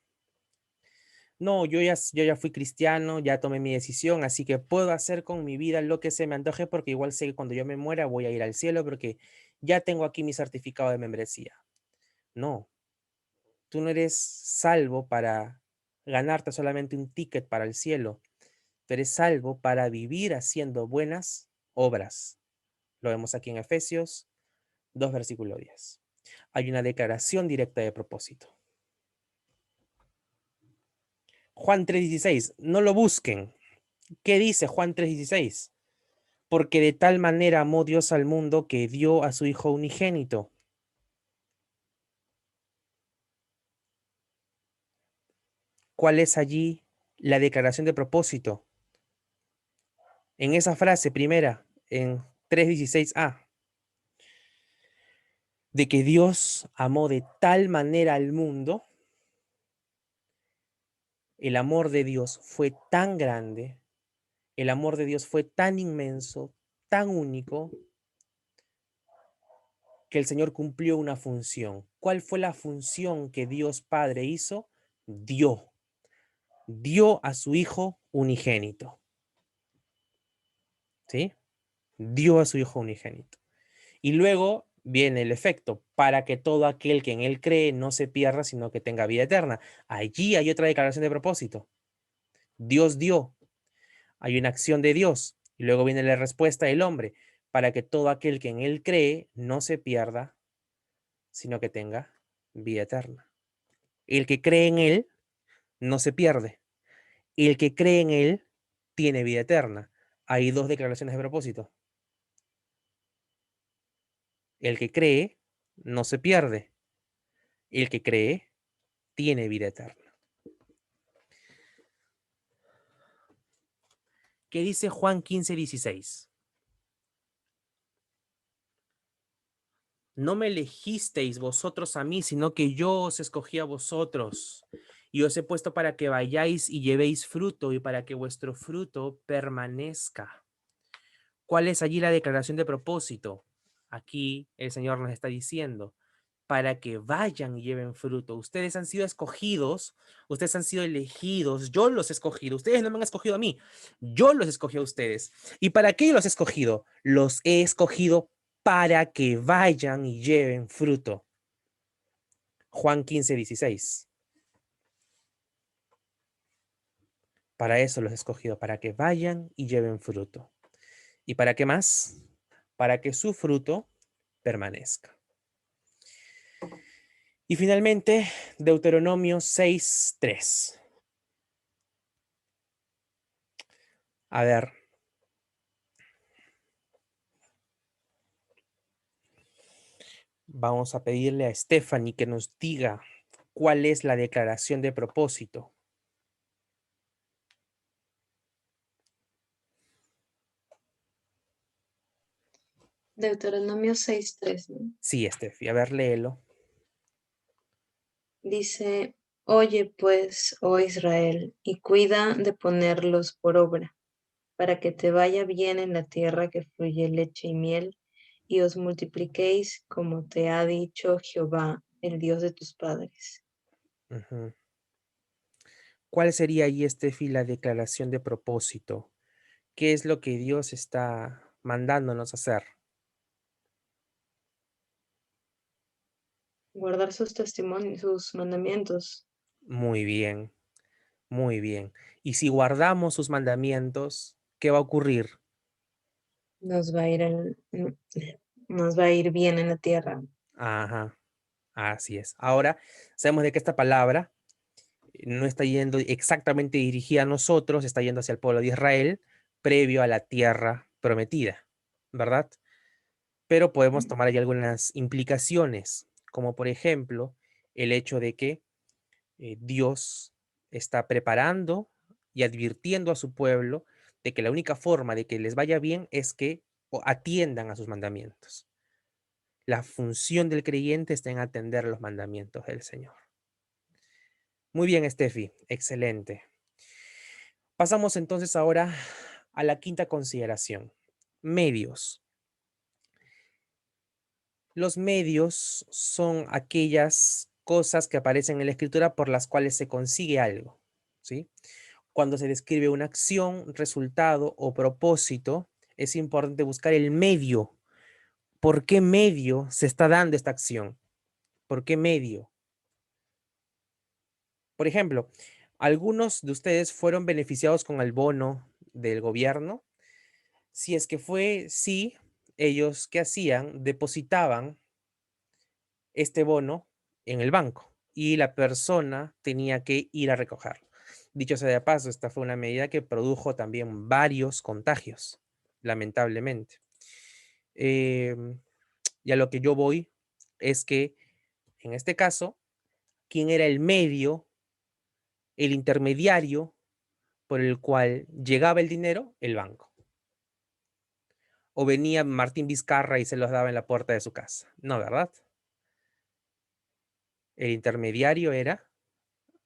No, yo ya fui cristiano, ya tomé mi decisión, así que puedo hacer con mi vida lo que se me antoje, porque igual sé que cuando yo me muera voy a ir al cielo, porque ya tengo aquí mi certificado de membresía. No, tú no eres salvo para ganarte solamente un ticket para el cielo. Tú eres salvo para vivir haciendo buenas obras. Lo vemos aquí en Efesios 2, versículo 10. Hay una declaración directa de propósito. Juan 3:16, no lo busquen. ¿Qué dice Juan 3:16? Porque de tal manera amó Dios al mundo que dio a su Hijo unigénito. ¿Cuál es allí la declaración de propósito? En esa frase primera, en 3:16a, de que Dios amó de tal manera al mundo, el amor de Dios fue tan grande, el amor de Dios fue tan inmenso, tan único, que el Señor cumplió una función. ¿Cuál fue la función que Dios Padre hizo? Dio a su Hijo unigénito. ¿Sí? Dio a su Hijo unigénito. Y luego viene el efecto, para que todo aquel que en Él cree no se pierda, sino que tenga vida eterna. Allí hay otra declaración de propósito. Dios dio. Hay una acción de Dios. Y luego viene la respuesta del hombre, para que todo aquel que en Él cree no se pierda, sino que tenga vida eterna. El que cree en Él no se pierde. El que cree en Él tiene vida eterna. Hay dos declaraciones de propósito. El que cree no se pierde. El que cree tiene vida eterna. ¿Qué dice Juan 15:16? No me elegisteis vosotros a mí, sino que yo os escogí a vosotros. Y os he puesto para que vayáis y llevéis fruto y para que vuestro fruto permanezca. ¿Cuál es allí la declaración de propósito? Aquí el Señor nos está diciendo, para que vayan y lleven fruto. Ustedes han sido escogidos, ustedes han sido elegidos, yo los he escogido, ustedes no me han escogido a mí, yo los escogí a ustedes. ¿Y para qué los he escogido? Los he escogido para que vayan y lleven fruto. Juan 15:16. Para eso los he escogido, para que vayan y lleven fruto. ¿Y para qué más? Para que su fruto permanezca. Y finalmente, Deuteronomio 6:3. A ver. Vamos a pedirle a Stephanie que nos diga cuál es la declaración de propósito. Deuteronomio 6:3, ¿no? Sí, Steffi, a ver, léelo. Dice, oye pues, oh Israel, y cuida de ponerlos por obra, para que te vaya bien en la tierra que fluye leche y miel, y os multipliquéis como te ha dicho Jehová, el Dios de tus padres. Ujú. ¿Cuál sería ahí, Steffi, la declaración de propósito? ¿Qué es lo que Dios está mandándonos hacer? Guardar sus testimonios, sus mandamientos. Muy bien, muy bien. Y si guardamos sus mandamientos, ¿qué va a ocurrir? Nos va a ir nos va a ir bien en la tierra. Ajá, así es. Ahora, sabemos de que esta palabra no está yendo exactamente dirigida a nosotros, está yendo hacia el pueblo de Israel, previo a la tierra prometida, ¿verdad? Pero podemos tomar ahí algunas implicaciones, como por ejemplo el hecho de que Dios está preparando y advirtiendo a su pueblo de que la única forma de que les vaya bien es que atiendan a sus mandamientos. La función del creyente está en atender los mandamientos del Señor. Muy bien, Steffi, excelente. Pasamos entonces ahora a la quinta consideración, medios. Los medios son aquellas cosas que aparecen en la escritura por las cuales se consigue algo, ¿sí? Cuando se describe una acción, resultado o propósito, es importante buscar el medio. ¿Por qué medio se está dando esta acción? ¿Por qué medio? Por ejemplo, algunos de ustedes fueron beneficiados con el bono del gobierno. Si es que fue sí, ellos, ¿qué hacían? Depositaban este bono en el banco y la persona tenía que ir a recogerlo. Dicho sea de paso, esta fue una medida que produjo también varios contagios, lamentablemente. Y a lo que yo voy es que, en este caso, ¿quién era el medio, el intermediario por el cual llegaba el dinero? El banco. ¿O venía Martín Vizcarra y se los daba en la puerta de su casa? No, ¿verdad? El intermediario era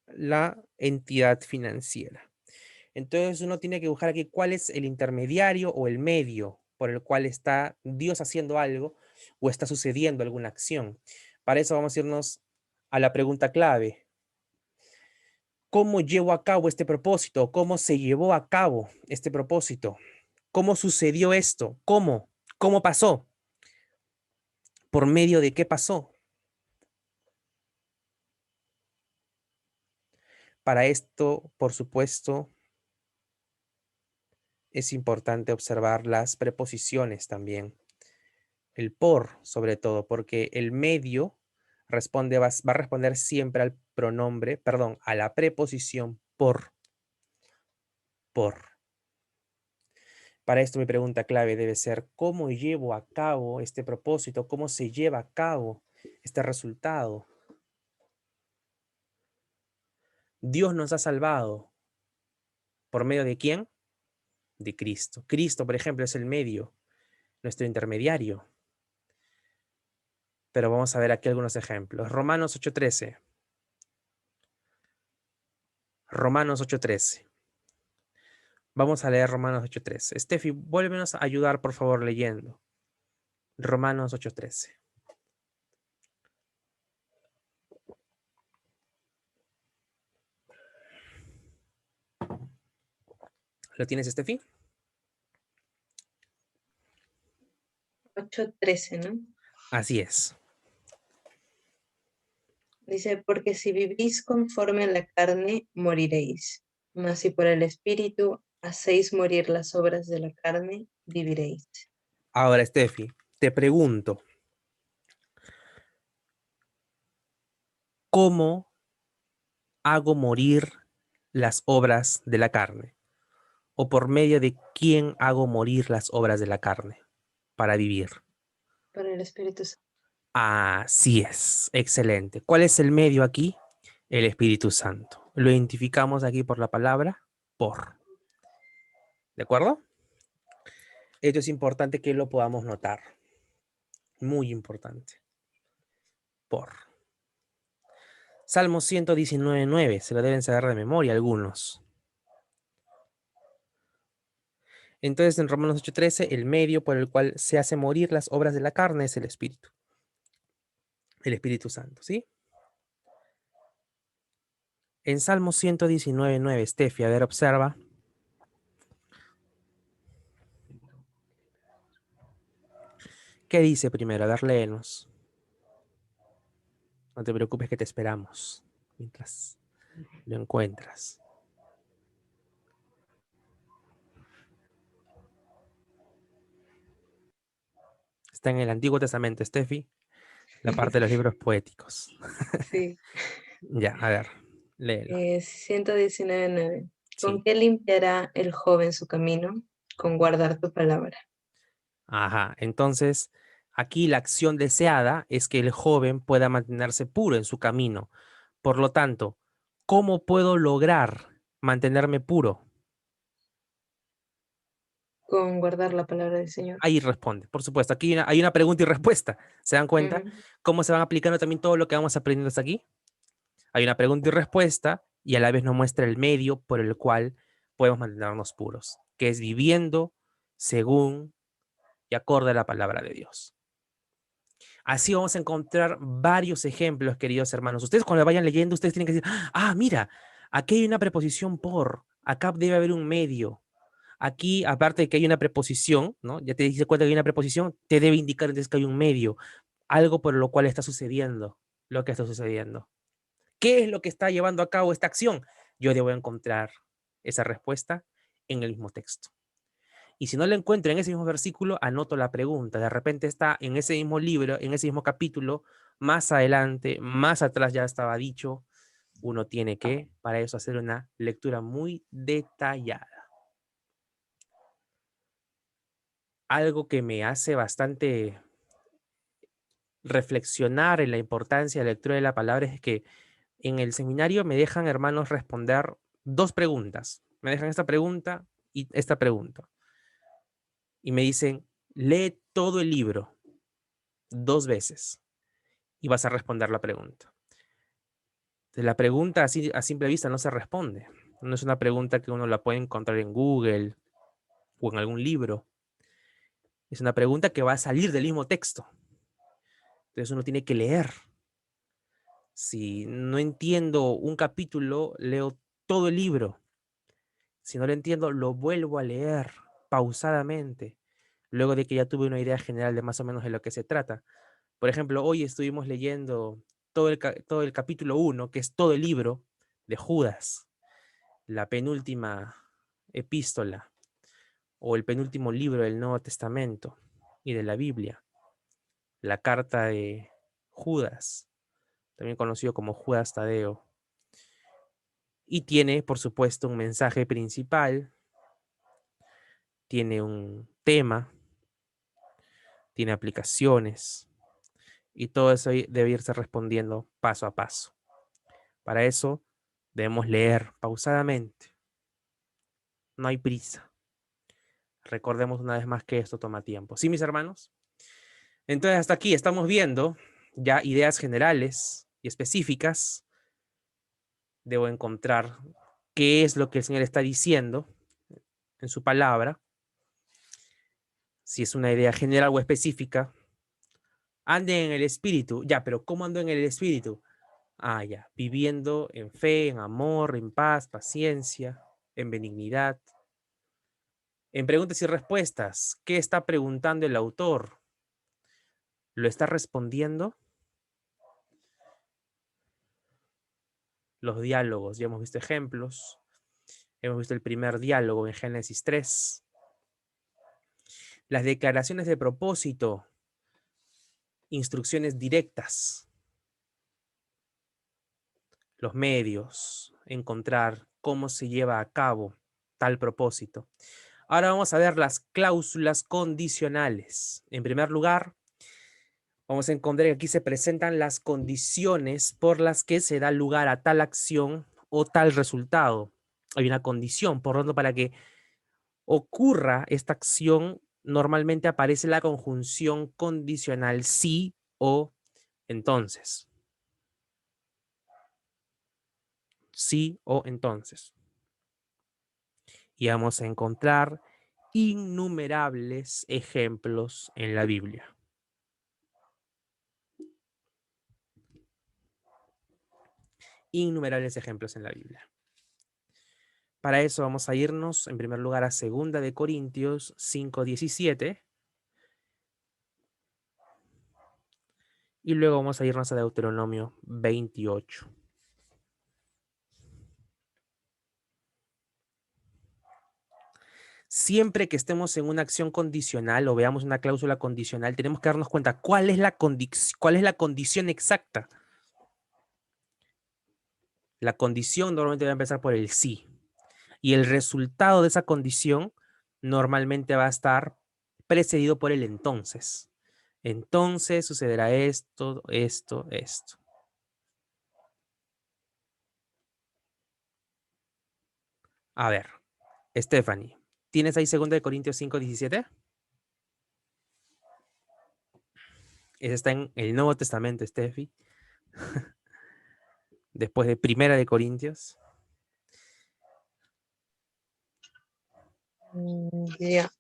la entidad financiera. Entonces uno tiene que buscar aquí cuál es el intermediario o el medio por el cual está Dios haciendo algo o está sucediendo alguna acción. Para eso vamos a irnos a la pregunta clave. ¿Cómo llevo a cabo este propósito? ¿Cómo se llevó a cabo este propósito? ¿Cómo sucedió esto? ¿Cómo? ¿Cómo pasó? ¿Por medio de qué pasó? Para esto, por supuesto, es importante observar las preposiciones también. El por, sobre todo, porque el medio va a responder siempre al pronombre, perdón, a la preposición por. Por. Para esto mi pregunta clave debe ser, ¿cómo llevo a cabo este propósito? ¿Cómo se lleva a cabo este resultado? Dios nos ha salvado. ¿Por medio de quién? De Cristo. Cristo, por ejemplo, es el medio, nuestro intermediario. Pero vamos a ver aquí algunos ejemplos. Romanos 8:13. Romanos 8:13. Vamos a leer Romanos 8:13. Steffi, vuélvenos a ayudar, por favor, leyendo. Romanos 8:13. ¿Lo tienes, Steffi? 8:13, ¿no? Así es. Dice, porque si vivís conforme a la carne, moriréis. Mas si por el Espíritu hacéis morir las obras de la carne, viviréis. Ahora, Steffi, te pregunto, ¿cómo hago morir las obras de la carne? ¿O por medio de quién hago morir las obras de la carne para vivir? Por el Espíritu Santo. Así es, excelente. ¿Cuál es el medio aquí? El Espíritu Santo. Lo identificamos aquí por la palabra por. ¿De acuerdo? Esto es importante que lo podamos notar. Muy importante. Por. Salmo 119:9. Se lo deben saber de memoria algunos. Entonces, en Romanos 8:13, el medio por el cual se hace morir las obras de la carne es el Espíritu. El Espíritu Santo, ¿sí? En Salmo 119:9, Steffi, a ver, observa. ¿Qué dice primero? A ver, léenos. No te preocupes que te esperamos mientras lo encuentras. Está en el Antiguo Testamento, Steffi, la parte de los libros poéticos. Sí. Ya, a ver, léelo. 119:9. ¿Con Sí. qué limpiará el joven su camino? Con guardar tu palabra. Ajá, entonces aquí la acción deseada es que el joven pueda mantenerse puro en su camino. Por lo tanto, ¿cómo puedo lograr mantenerme puro? Con guardar la palabra del Señor. Ahí responde, por supuesto. Aquí hay una pregunta y respuesta. ¿Se dan cuenta Ujú. cómo se van aplicando también todo lo que vamos aprendiendo hasta aquí? Hay una pregunta y respuesta y a la vez nos muestra el medio por el cual podemos mantenernos puros, que es viviendo según y acorde a la palabra de Dios. Así vamos a encontrar varios ejemplos, queridos hermanos. Ustedes cuando vayan leyendo, ustedes tienen que decir, mira, aquí hay una preposición por, acá debe haber un medio. Aquí, aparte de que hay una preposición, ¿no? Ya te diste cuenta que hay una preposición, te debe indicar entonces que hay un medio, algo por lo cual está sucediendo lo que está sucediendo. ¿Qué es lo que está llevando a cabo esta acción? Yo debo encontrar esa respuesta en el mismo texto. Y si no la encuentro en ese mismo versículo, anoto la pregunta. De repente está en ese mismo libro, en ese mismo capítulo, más adelante, más atrás ya estaba dicho. Uno tiene que, para eso, hacer una lectura muy detallada. Algo que me hace bastante reflexionar en la importancia de la lectura de la palabra es que en el seminario me dejan, hermanos, responder dos preguntas. Me dejan esta pregunta y esta pregunta. Y me dicen, lee todo el libro 2 veces y vas a responder la pregunta. La pregunta así a simple vista no se responde. No es una pregunta que uno la puede encontrar en Google o en algún libro. Es una pregunta que va a salir del mismo texto. Entonces uno tiene que leer. Si no entiendo un capítulo, leo todo el libro. Si no lo entiendo, lo vuelvo a leer pausadamente, luego de que ya tuve una idea general de más o menos de lo que se trata. Por ejemplo, hoy estuvimos leyendo todo el capítulo 1, que es todo el libro de Judas, la penúltima epístola o el penúltimo libro del Nuevo Testamento y de la Biblia, la carta de Judas, también conocido como Judas Tadeo. Y tiene, por supuesto, un mensaje principal, tiene un tema, tiene aplicaciones, y todo eso debe irse respondiendo paso a paso. Para eso debemos leer pausadamente. No hay prisa. Recordemos una vez más que esto toma tiempo. ¿Sí, mis hermanos? Entonces, hasta aquí estamos viendo ya ideas generales y específicas. Debo encontrar qué es lo que el Señor está diciendo en su palabra. Si es una idea general o específica. Ande en el Espíritu. Ya, pero ¿cómo ando en el Espíritu? Ya, viviendo en fe, en amor, en paz, paciencia, en benignidad. En preguntas y respuestas, ¿qué está preguntando el autor? ¿Lo está respondiendo? Los diálogos, ya hemos visto ejemplos. Hemos visto el primer diálogo en Génesis 3. Las declaraciones de propósito, instrucciones directas. Los medios, encontrar cómo se lleva a cabo tal propósito. Ahora vamos a ver las cláusulas condicionales. En primer lugar, vamos a encontrar que aquí se presentan las condiciones por las que se da lugar a tal acción o tal resultado. Hay una condición, por lo tanto, para que ocurra esta acción, normalmente aparece la conjunción condicional sí o entonces. Sí o entonces. Y vamos a encontrar innumerables ejemplos en la Biblia. Innumerables ejemplos en la Biblia. Para eso vamos a irnos en primer lugar a 2 de Corintios 5:17 y luego vamos a irnos a Deuteronomio 28. Siempre que estemos en una acción condicional o veamos una cláusula condicional, tenemos que darnos cuenta cuál es la condición exacta. La condición normalmente va a empezar por el sí. Y el resultado de esa condición normalmente va a estar precedido por el entonces. Entonces sucederá esto, esto, esto. A ver, Stephanie, ¿tienes ahí 2 de Corintios 5:17? Ese está en el Nuevo Testamento, Steffi. Después de 1 de Corintios. Ya,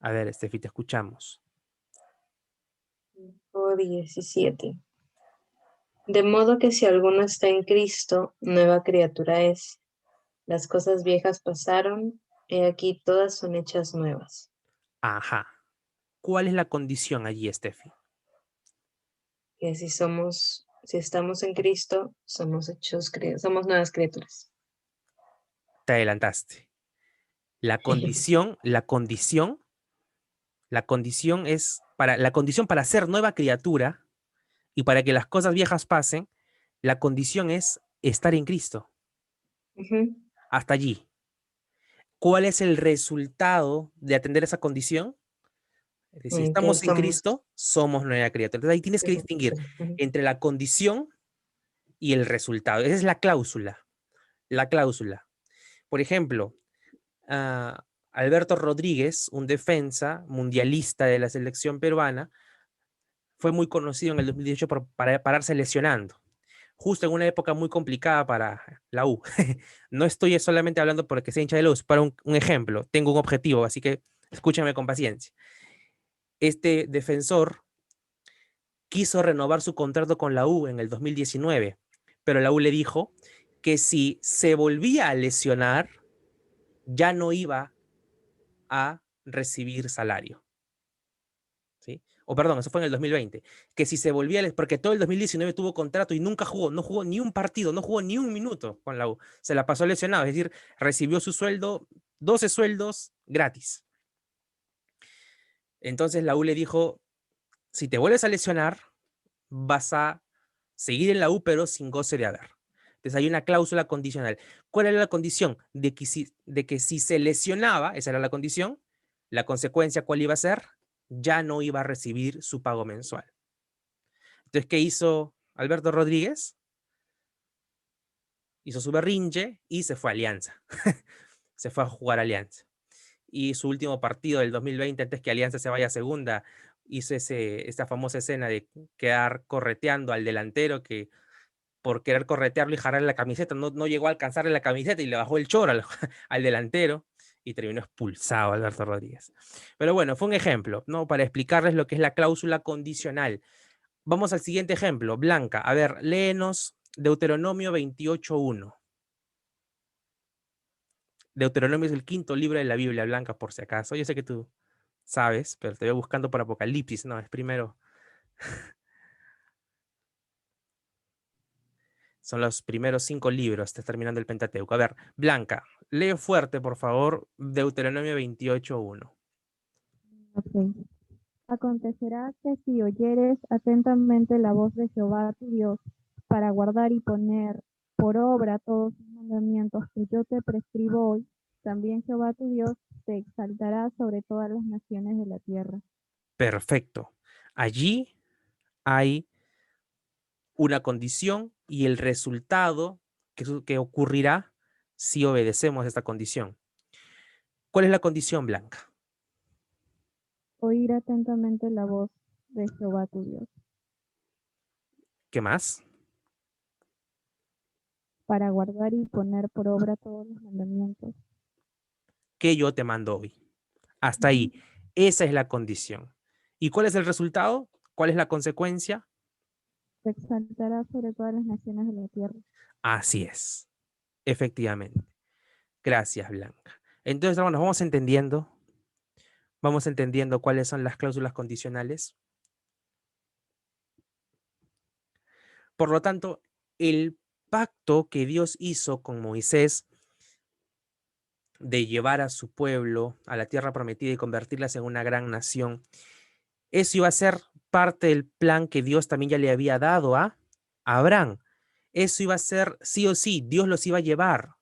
A ver, Steffi, te escuchamos. 17. De modo que si alguno está en Cristo, nueva criatura es. Las cosas viejas pasaron, he aquí todas son hechas nuevas. Ajá. ¿Cuál es la condición allí, Steffi? Que si estamos en Cristo, somos nuevas criaturas. Te adelantaste. La condición es la condición para ser nueva criatura y para que las cosas viejas pasen, la condición es estar en Cristo. Hasta allí. ¿Cuál es el resultado de atender esa condición? Es decir, estamos en Cristo, somos nueva criatura. Entonces ahí tienes que distinguir entre la condición y el resultado. Esa es la cláusula. La cláusula. Por ejemplo, Alberto Rodríguez, un defensa mundialista de la selección peruana, fue muy conocido en el 2018 por pararse lesionando, justo en una época muy complicada para la U. No estoy solamente hablando porque sea hincha de la U, para un ejemplo, tengo un objetivo, así que escúchame con paciencia. Este defensor quiso renovar su contrato con la U en el 2019, pero la U le dijo que si se volvía a lesionar, ya no iba a recibir salario. ¿Sí? O perdón, eso fue en el 2020, que si se volvía, porque todo el 2019 tuvo contrato y nunca jugó, no jugó ni un partido, no jugó ni un minuto con la U, se la pasó lesionado, es decir, recibió su sueldo, 12 sueldos gratis. Entonces la U le dijo, si te vuelves a lesionar, vas a seguir en la U, pero sin goce de haber. Entonces hay una cláusula condicional. ¿Cuál era la condición? De que si se lesionaba, esa era la condición, la consecuencia, ¿cuál iba a ser? Ya no iba a recibir su pago mensual. Entonces, ¿qué hizo Alberto Rodríguez? Hizo su berrinche y se fue a Alianza. Se fue a jugar a Alianza. Y su último partido del 2020, antes que Alianza se vaya a segunda, hizo esta famosa escena de quedar correteando al delantero que por querer corretearlo y jalarle la camiseta, no llegó a alcanzarle la camiseta y le bajó el choro al delantero y terminó expulsado Alberto Rodríguez. Pero bueno, fue un ejemplo, ¿no? Para explicarles lo que es la cláusula condicional. Vamos al siguiente ejemplo. Blanca, a ver, léenos Deuteronomio 28:1. Deuteronomio es el 5.º libro de la Biblia, Blanca, por si acaso. Yo sé que tú sabes, pero te voy buscando por Apocalipsis. No, es primero. Son los primeros 5 libros, estás terminando el Pentateuco. A ver, Blanca, lee fuerte, por favor, Deuteronomio 28:1. Ok. Acontecerá que si oyeres atentamente la voz de Jehová tu Dios, para guardar y poner por obra todos sus mandamientos que yo te prescribo hoy, también Jehová tu Dios te exaltará sobre todas las naciones de la tierra. Perfecto. Allí hay una condición y el resultado que ocurrirá si obedecemos esta condición. ¿Cuál es la condición, Blanca? Oír atentamente la voz de Jehová tu Dios, ¿Qué más? para guardar y poner por obra todos los mandamientos. Que yo te mando hoy. Hasta ahí. Esa es la condición. ¿Y cuál es el resultado? ¿Cuál es la consecuencia? Te exaltará sobre todas las naciones de la tierra. Así es. Efectivamente. Gracias, Blanca. Entonces, hermanos, vamos entendiendo cuáles son las cláusulas condicionales. Por lo tanto, el pacto que Dios hizo con Moisés de llevar a su pueblo a la tierra prometida y convertirlas en una gran nación, eso iba a ser parte del plan que Dios también ya le había dado a Abraham. Eso iba a ser sí o sí, Dios los iba a llevar.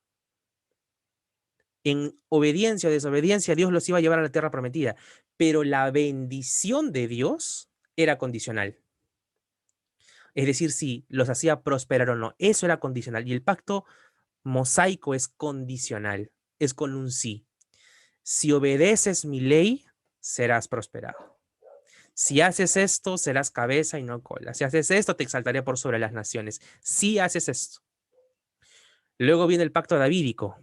En obediencia o desobediencia, Dios los iba a llevar a la tierra prometida. Pero la bendición de Dios era condicional. Es decir, si los hacía prosperar o no. Eso era condicional. Y el pacto mosaico es condicional. Es con un sí. Si obedeces mi ley, serás prosperado. Si haces esto, serás cabeza y no cola. Si haces esto, te exaltaré por sobre las naciones. Si haces esto. Luego viene el pacto davídico,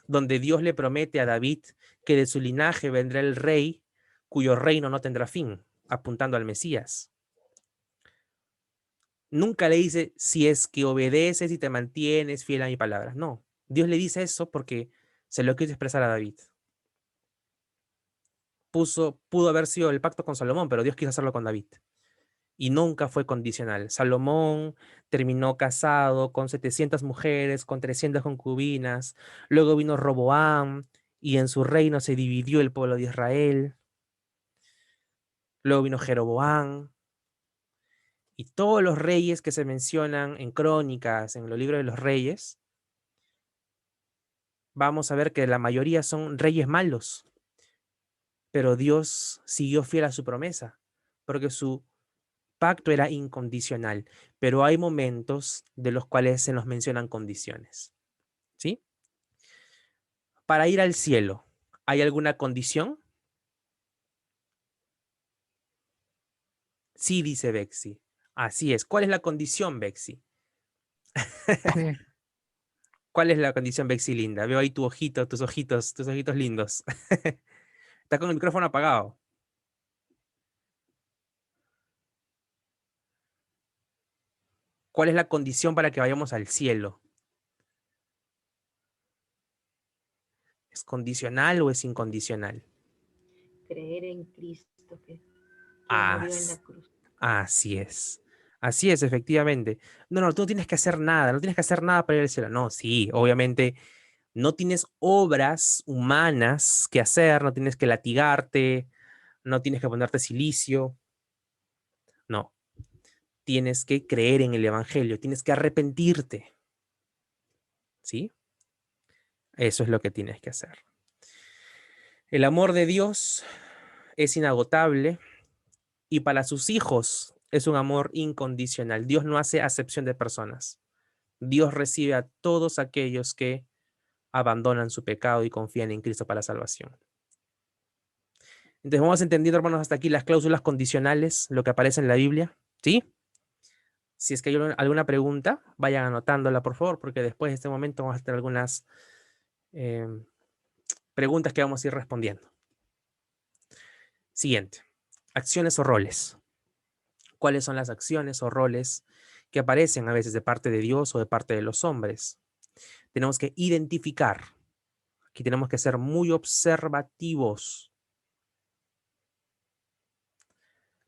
donde Dios le promete a David que de su linaje vendrá el rey cuyo reino no tendrá fin, apuntando al Mesías. Nunca le dice si es que obedeces y te mantienes fiel a mi palabra. No, Dios le dice eso porque se lo quiso expresar a David. Pudo haber sido el pacto con Salomón, pero Dios quiso hacerlo con David. Y nunca fue condicional. Salomón terminó casado con 700 mujeres, con 300 concubinas. Luego vino Roboam y en su reino se dividió el pueblo de Israel. Luego vino Jeroboam. Y todos los reyes que se mencionan en crónicas, en los libros de los reyes, vamos a ver que la mayoría son reyes malos. Pero Dios siguió fiel a su promesa, porque su pacto era incondicional, pero hay momentos de los cuales se nos mencionan condiciones. ¿Sí? Para ir al cielo, ¿hay alguna condición? Sí, dice Bexi. Así es. ¿Cuál es la condición, Bexi? Sí. ¿Cuál es la condición, Bexi linda? Veo ahí tu ojito, tus ojitos lindos. Está con el micrófono apagado. ¿Cuál es la condición para que vayamos al cielo? ¿Es condicional o es incondicional? Creer en Cristo que murió en la cruz. Así es. Así es, efectivamente. No, tú no tienes que hacer nada, no tienes que hacer nada para ir al cielo. No, sí, obviamente no tienes obras humanas que hacer, no tienes que latigarte, no tienes que ponerte silicio. No, tienes que creer en el evangelio, tienes que arrepentirte. ¿Sí? Eso es lo que tienes que hacer. El amor de Dios es inagotable y para sus hijos es un amor incondicional. Dios no hace acepción de personas. Dios recibe a todos aquellos que abandonan su pecado y confían en Cristo para la salvación. Entonces vamos entendiendo, hermanos, hasta aquí las cláusulas condicionales, lo que aparece en la Biblia, ¿sí? Si es que hay alguna pregunta, vayan anotándola, por favor, porque después de este momento vamos a tener algunas preguntas que vamos a ir respondiendo. Siguiente. Acciones o roles. ¿Cuáles son las acciones o roles que aparecen a veces de parte de Dios o de parte de los hombres? Tenemos que identificar. Aquí tenemos que ser muy observativos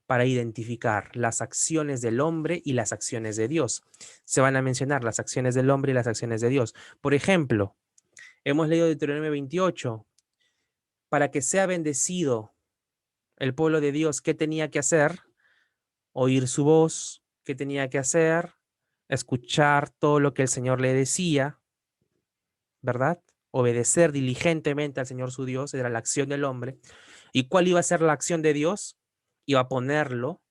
para identificar las acciones del hombre y las acciones de Dios. Se van a mencionar las acciones del hombre y las acciones de Dios. Por ejemplo, hemos leído Deuteronomio 28. Para que sea bendecido el pueblo de Dios, ¿qué tenía que hacer? Oír su voz. ¿Qué tenía que hacer? Escuchar todo lo que el Señor le decía, ¿verdad? Obedecer diligentemente al Señor su Dios, era la acción del hombre. ¿Y cuál iba a ser la acción de Dios? Iba a ponerlo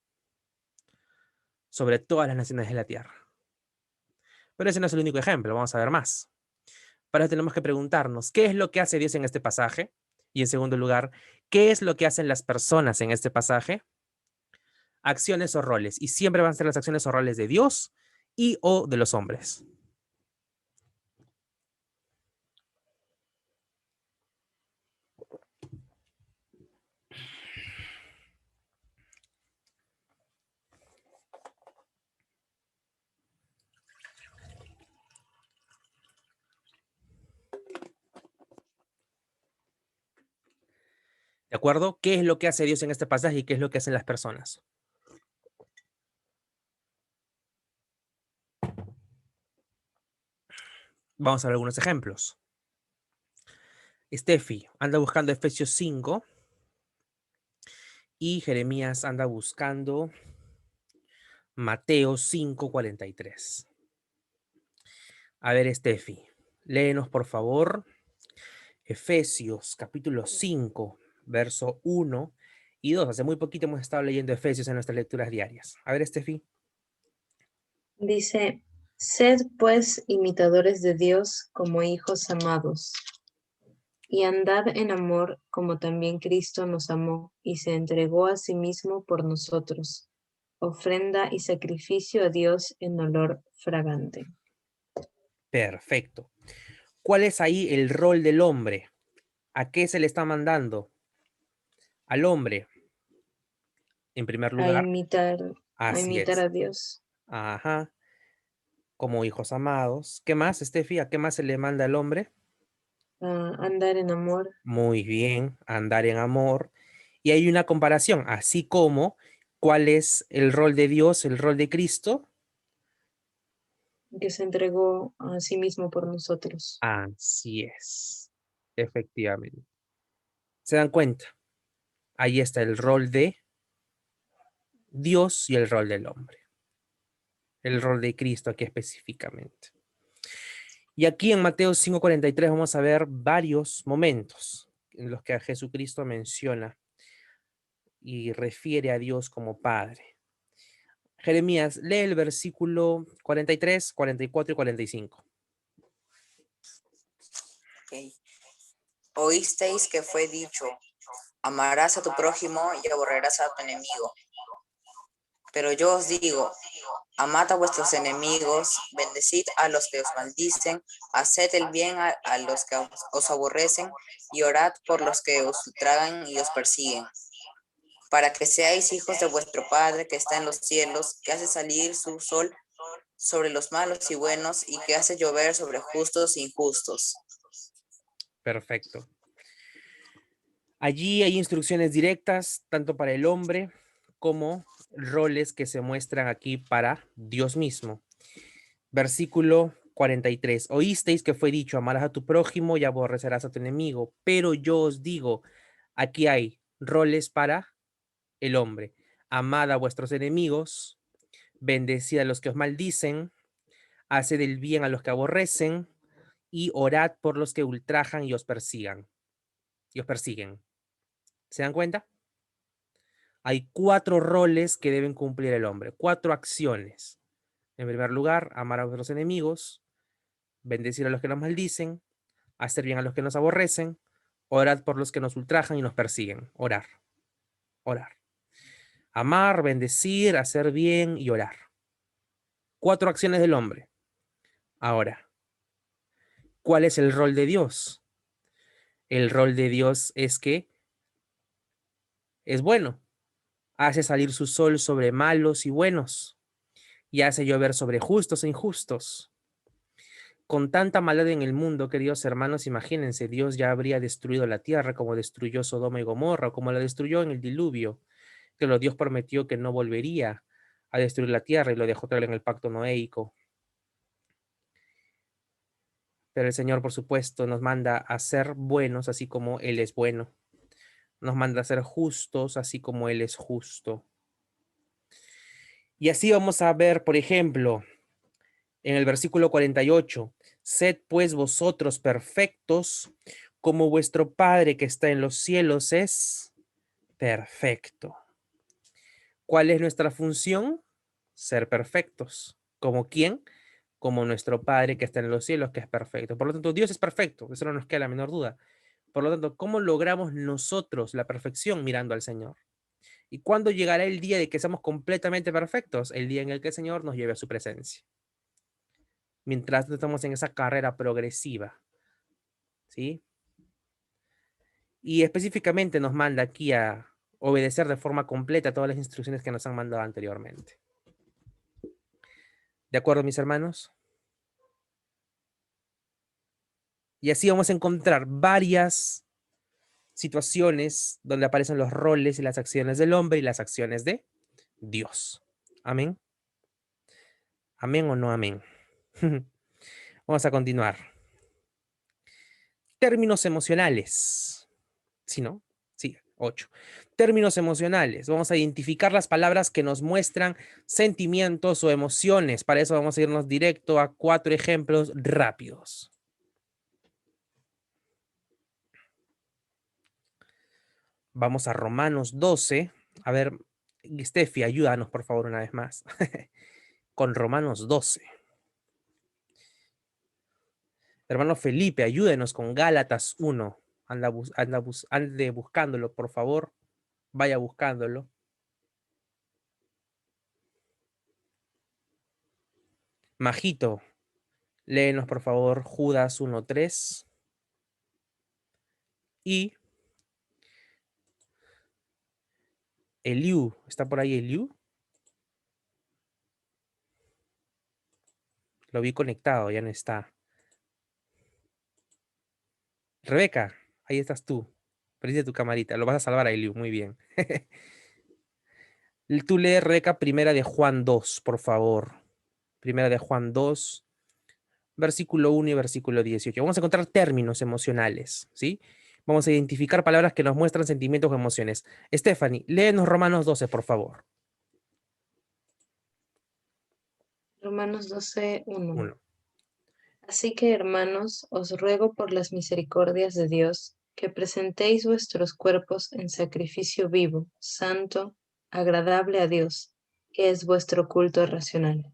sobre todas las naciones de la tierra. Pero ese no es el único ejemplo, vamos a ver más. Para eso tenemos que preguntarnos, ¿qué es lo que hace Dios en este pasaje? Y en segundo lugar, ¿qué es lo que hacen las personas en este pasaje? Acciones o roles. Y siempre van a ser las acciones o roles de Dios y o de los hombres. ¿De acuerdo? ¿Qué es lo que hace Dios en este pasaje y qué es lo que hacen las personas? Vamos a ver algunos ejemplos. Steffi anda buscando Efesios 5 y Jeremías anda buscando Mateo 5:43. A ver, Steffi, léenos por favor Efesios capítulo 5, verso 1 y 2. Hace muy poquito hemos estado leyendo Efesios en nuestras lecturas diarias. A ver, Steffi. Dice, sed pues imitadores de Dios como hijos amados, y andad en amor como también Cristo nos amó y se entregó a sí mismo por nosotros, ofrenda y sacrificio a Dios en olor fragante. Perfecto. ¿Cuál es ahí el rol del hombre? ¿A qué se le está mandando? Al hombre, en primer A lugar. imitar Así es. a Dios. Ajá. Como hijos amados. ¿Qué más, Steffi? ¿A qué más se le manda al hombre? A andar en amor. Muy bien, andar en amor. Y hay una comparación, así como cuál es el rol de Dios, el rol de Cristo. Que se entregó a sí mismo por nosotros. Así es, efectivamente. ¿Se dan cuenta? Ahí está el rol de Dios y el rol del hombre. El rol de Cristo aquí específicamente. Y aquí en Mateo 5:43 vamos a ver varios momentos en los que a Jesucristo menciona y refiere a Dios como Padre. Jeremías, lee el versículo 43, 44 y 45. Ok. Oísteis que fue dicho, amarás a tu prójimo y aborrerás a tu enemigo. Pero yo os digo, amad a vuestros enemigos, bendecid a los que os maldicen, haced el bien a los que os aborrecen y orad por los que os tragan y os persiguen, para que seáis hijos de vuestro Padre que está en los cielos, que hace salir su sol sobre los malos y buenos y que hace llover sobre justos e injustos. Perfecto. Allí hay instrucciones directas, tanto para el hombre como roles que se muestran aquí para Dios mismo. Versículo 43. Oísteis que fue dicho, amarás a tu prójimo y aborrecerás a tu enemigo. Pero yo os digo, aquí hay roles para el hombre. Amad a vuestros enemigos, bendecid a los que os maldicen, haced el bien a los que aborrecen y orad por los que ultrajan y os persigan. Y os persiguen. ¿Se dan cuenta? Hay 4 roles que deben cumplir el hombre, 4 acciones. En primer lugar, amar a vuestros enemigos, bendecir a los que nos maldicen, hacer bien a los que nos aborrecen, orar por los que nos ultrajan y nos persiguen. Orar. Orar. Amar, bendecir, hacer bien y orar. 4 acciones del hombre. Ahora, ¿cuál es el rol de Dios? El rol de Dios es que es bueno. Hace salir su sol sobre malos y buenos y hace llover sobre justos e injustos. Con tanta maldad en el mundo, queridos hermanos, imagínense, Dios ya habría destruido la tierra como destruyó Sodoma y Gomorra, o como la destruyó en el diluvio. Pero Dios prometió que no volvería a destruir la tierra y lo dejó traer en el pacto noéico. Pero el Señor, por supuesto, nos manda a ser buenos así como Él es bueno. Nos manda a ser justos así como Él es justo. Y así vamos a ver, por ejemplo, en el versículo 48, sed pues vosotros perfectos, como vuestro Padre que está en los cielos es perfecto. ¿Cuál es nuestra función? Ser perfectos. ¿Como quién? Como nuestro Padre que está en los cielos, que es perfecto. Por lo tanto, Dios es perfecto, eso no nos queda la menor duda. Por lo tanto, ¿cómo logramos nosotros la perfección? Mirando al Señor. ¿Y cuándo llegará el día de que seamos completamente perfectos? El día en el que el Señor nos lleve a su presencia. Mientras estamos en esa carrera progresiva, ¿sí? Y específicamente nos manda aquí a obedecer de forma completa todas las instrucciones que nos han mandado anteriormente. ¿De acuerdo, mis hermanos? Y así vamos a encontrar varias situaciones donde aparecen los roles y las acciones del hombre y las acciones de Dios. Amén. Amén o no amén. Vamos a continuar. Términos emocionales. ¿Sí, no? Sí, 8. Términos emocionales. Vamos a identificar las palabras que nos muestran sentimientos o emociones. Para eso vamos a irnos directo a 4 ejemplos rápidos. Vamos a Romanos 12. A ver, Steffi, ayúdanos por favor una vez más. Con Romanos 12. Hermano Felipe, ayúdenos con Gálatas 1. Ande buscándolo, por favor. Vaya buscándolo. Majito, léenos por favor Judas 1:3. Y Eliú, ¿está por ahí Eliú? Lo vi conectado, ya no está. Rebeca, ahí estás tú. Prende tu camarita, lo vas a salvar a Eliú, muy bien. Tú lee, Rebeca, Primera de Juan 2, por favor. Primera de Juan 2, versículo 1 y versículo 18. Vamos a encontrar términos emocionales, ¿sí? Vamos a identificar palabras que nos muestran sentimientos o emociones. Stephanie, léenos Romanos 12, por favor. Romanos 12, 1. 1. Así que, hermanos, os ruego por las misericordias de Dios, que presentéis vuestros cuerpos en sacrificio vivo, santo, agradable a Dios, que es vuestro culto racional.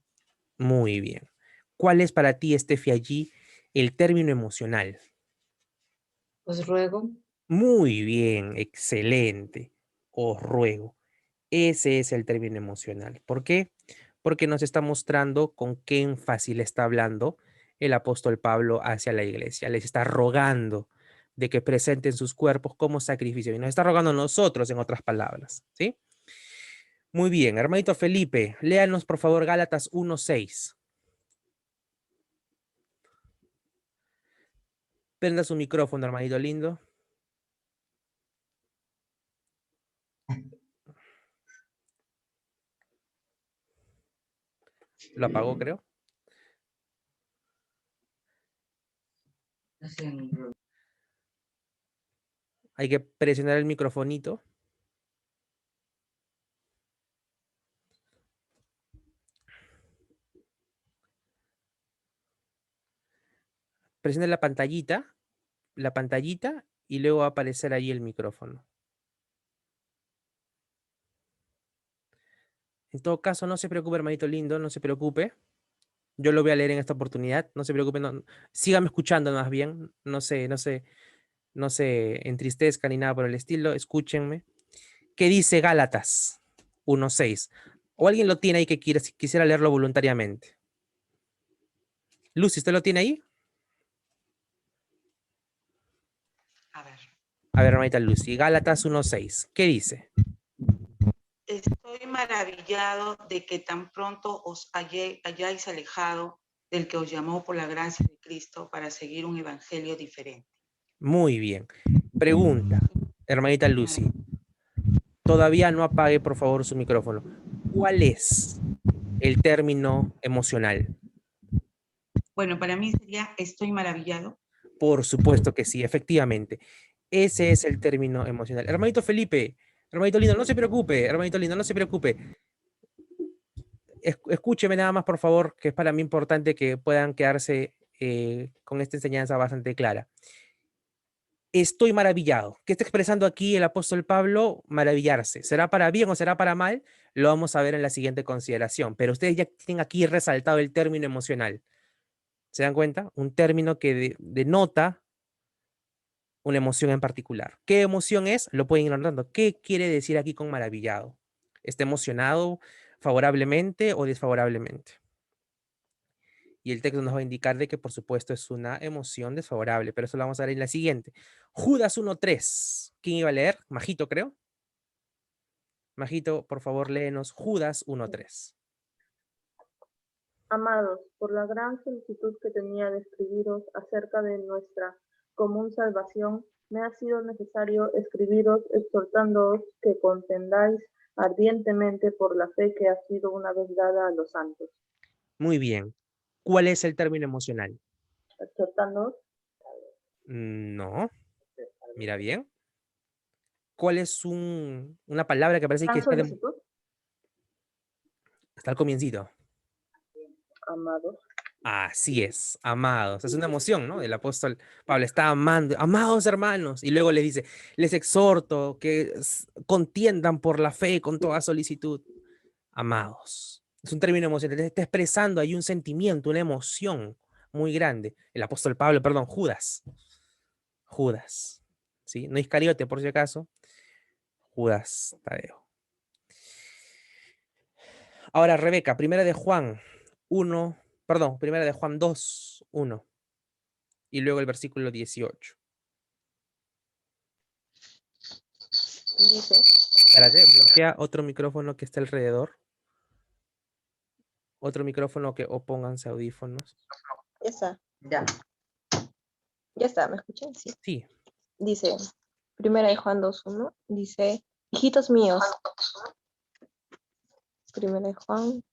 Muy bien. ¿Cuál es para ti, Steffi, allí el término emocional? Os ruego. Muy bien, excelente. Os ruego. Ese es el término emocional. ¿Por qué? Porque nos está mostrando con qué énfasis le está hablando el apóstol Pablo hacia la iglesia. Les está rogando de que presenten sus cuerpos como sacrificio. Y nos está rogando a nosotros, en otras palabras. ¿Sí? Muy bien, hermanito Felipe, léanos por favor Gálatas 1:6. Prenda su micrófono, hermanito lindo. Lo apagó, creo. Hay que presionar el microfonito. Presione la pantallita y luego va a aparecer ahí el micrófono. En todo caso, no se preocupe, hermanito lindo, no se preocupe. Yo lo voy a leer en esta oportunidad. No se preocupe, sígame escuchando más bien. No se entristezcan ni nada por el estilo. Escúchenme. ¿Qué dice Gálatas 1:6? ¿O alguien lo tiene ahí que quisiera leerlo voluntariamente? Lucy, ¿usted lo tiene ahí? A ver. A ver, hermanita Lucy, Gálatas 1:6. ¿Qué dice? Estoy maravillado de que tan pronto os hayáis alejado del que os llamó por la gracia de Cristo para seguir un evangelio diferente. Muy bien. Pregunta, hermanita Lucy. Todavía no apague, por favor, su micrófono. ¿Cuál es el término emocional? Bueno, para mí sería estoy maravillado. Por supuesto que sí, efectivamente. Ese es el término emocional. Hermanito Felipe, hermanito lindo, no se preocupe, hermanito lindo, no se preocupe. Escúcheme nada más, por favor, que es para mí importante que puedan quedarse con esta enseñanza bastante clara. Estoy maravillado. ¿Qué está expresando aquí el apóstol Pablo? Maravillarse. ¿Será para bien o será para mal? Lo vamos a ver en la siguiente consideración. Pero ustedes ya tienen aquí resaltado el término emocional. ¿Se dan cuenta? Un término que denota una emoción en particular. ¿Qué emoción es? Lo pueden ir notando. ¿Qué quiere decir aquí con maravillado? ¿Está emocionado favorablemente o desfavorablemente? Y el texto nos va a indicar de que, por supuesto, es una emoción desfavorable, pero eso lo vamos a ver en la siguiente. Judas 1:3. ¿Quién iba a leer? Majito, creo. Majito, por favor, léenos Judas 1:3. Amados, por la gran solicitud que tenía de escribiros acerca de nuestra común salvación, me ha sido necesario escribiros exhortándoos que contendáis ardientemente por la fe que ha sido una vez dada a los santos. Muy bien. ¿Cuál es el término emocional? Exhortándoos. No. Mira bien. ¿Cuál es una palabra que parece que Gran solicitud. está al comiencito? Amados. Así es, amados. Es una emoción, ¿no? El apóstol Pablo está amando, amados hermanos, y luego les dice, les exhorto que contiendan por la fe con toda solicitud. Amados. Es un término emocional, está expresando ahí un sentimiento, una emoción muy grande. El apóstol Pablo, perdón, Judas, ¿sí? No Iscariote, por si acaso. Judas Tadeo. Ahora, Rebeca, primera de Juan 2:1. Y luego el versículo 18. Dice. Espérate, bloquea otro micrófono que está alrededor. Otro micrófono o pónganse audífonos. Ya está. Ya. Ya está, ¿me escuchan? Sí. Sí. Dice, primera de Juan 2:1, dice, hijitos míos. Primera de Juan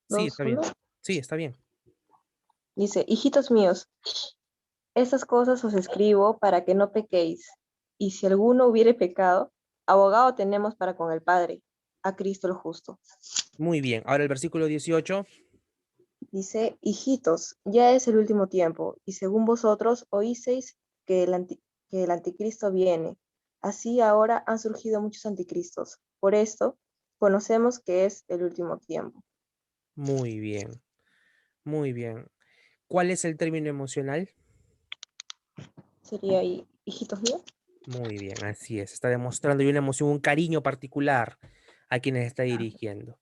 2:1. Sí, está bien. Sí, está bien. Dice, hijitos míos, estas cosas os escribo para que no pequéis. Y si alguno hubiere pecado, abogado tenemos para con el Padre, a Cristo el justo. Muy bien. Ahora el versículo 18. Dice, hijitos, ya es el último tiempo, y según vosotros oísteis que el anticristo viene. Así ahora han surgido muchos anticristos. Por esto, conocemos que es el último tiempo. Muy bien. Muy bien. ¿Cuál es el término emocional? Sería ahí hijitos míos. Muy bien, así es. Está demostrando una emoción, un cariño particular a quienes está dirigiendo.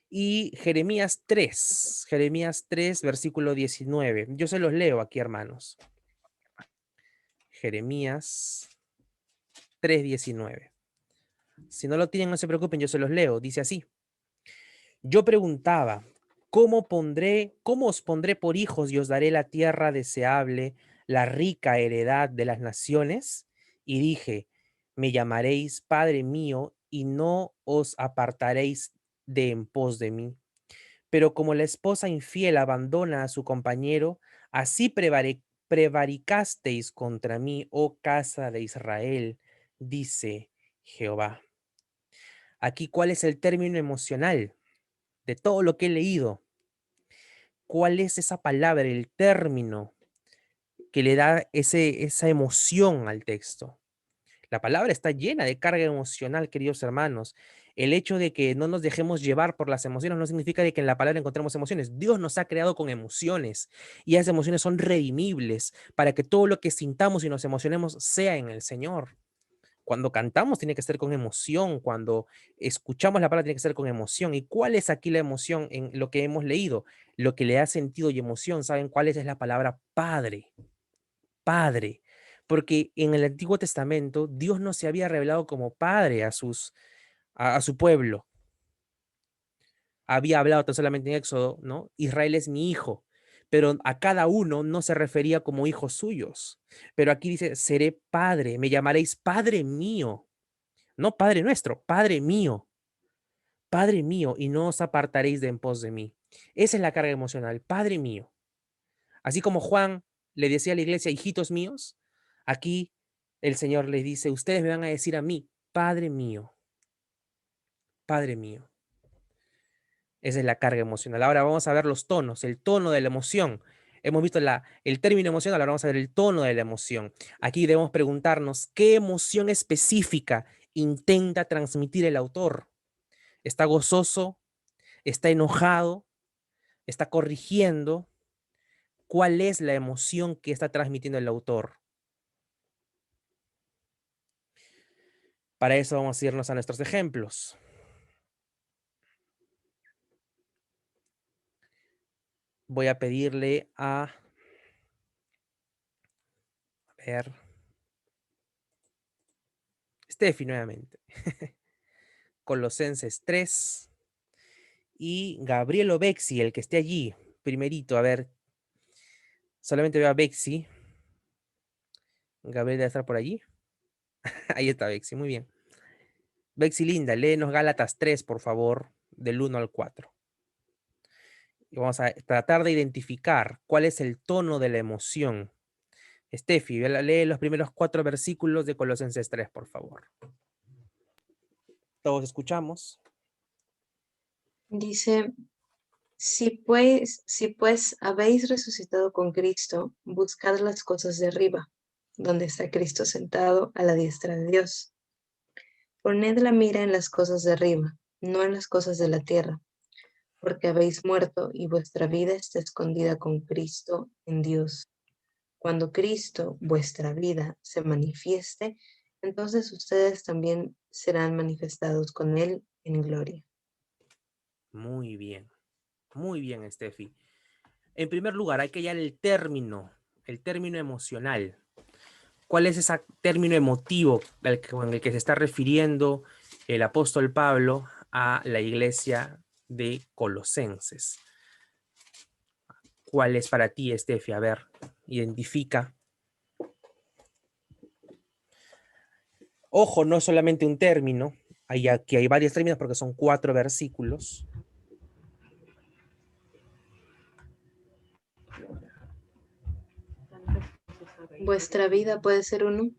Y Jeremías 3, versículo 19. Yo se los leo aquí, hermanos. Jeremías 3:19. Si no lo tienen, no se preocupen, yo se los leo. Dice así. Yo preguntaba, ¿cómo os pondré por hijos y os daré la tierra deseable, la rica heredad de las naciones? Y dije, me llamaréis Padre mío y no os apartaréis de en pos de mí. Pero como la esposa infiel abandona a su compañero, así prevaricasteis contra mí, oh casa de Israel, dice Jehová. Aquí, ¿cuál es el término emocional de todo lo que he leído? ¿Cuál es esa palabra, el término que le da esa emoción al texto? La palabra está llena de carga emocional, queridos hermanos. El hecho de que no nos dejemos llevar por las emociones no significa de que en la palabra encontremos emociones. Dios nos ha creado con emociones y esas emociones son redimibles para que todo lo que sintamos y nos emocionemos sea en el Señor. Cuando cantamos tiene que ser con emoción, cuando escuchamos la palabra tiene que ser con emoción. ¿Y cuál es aquí la emoción en lo que hemos leído? Lo que le da sentido y emoción, ¿saben cuál es? Es la palabra Padre. Padre. Porque en el Antiguo Testamento Dios no se había revelado como Padre a su pueblo. Había hablado tan solamente en Éxodo, ¿no? Israel es mi hijo, pero a cada uno no se refería como hijos suyos. Pero aquí dice, seré padre, me llamaréis Padre mío. No Padre nuestro, Padre mío, y no os apartaréis de en pos de mí. Esa es la carga emocional, Padre mío. Así como Juan le decía a la iglesia, hijitos míos, aquí el Señor les dice, ustedes me van a decir a mí, Padre mío, Padre mío. Esa es la carga emocional. Ahora vamos a ver los tonos, el tono de la emoción. Hemos visto el término emocional, ahora vamos a ver el tono de la emoción. Aquí debemos preguntarnos, ¿qué emoción específica intenta transmitir el autor? ¿Está gozoso? ¿Está enojado? ¿Está corrigiendo? ¿Cuál es la emoción que está transmitiendo el autor? Para eso vamos a irnos a nuestros ejemplos. Voy a pedirle a ver, Steffi nuevamente. Colosenses 3 y Gabrielo Bexi, el que esté allí, primerito, a ver, solamente veo a Bexi. Gabriel debe estar por allí. Ahí está Bexi, muy bien. Bexi linda, léenos Gálatas 3, por favor, del 1 al 4. Y vamos a tratar de identificar cuál es el tono de la emoción. Steffi, lee los primeros 4 versículos de Colosenses 3, por favor. Todos escuchamos. Dice, si pues habéis resucitado con Cristo, buscad las cosas de arriba, donde está Cristo sentado a la diestra de Dios. Poned la mira en las cosas de arriba, no en las cosas de la tierra, porque habéis muerto y vuestra vida está escondida con Cristo en Dios. Cuando Cristo, vuestra vida, se manifieste, entonces ustedes también serán manifestados con Él en gloria. Muy bien, Steffi. En primer lugar, hay que hallar el término emocional. ¿Cuál es ese término emotivo con el que se está refiriendo el apóstol Pablo a la iglesia de Colosenses? ¿Cuál es para ti, Steffi? A ver, identifica. Ojo, no es solamente un término. Aquí hay varios términos porque son 4 versículos. ¿Vuestra vida puede ser uno?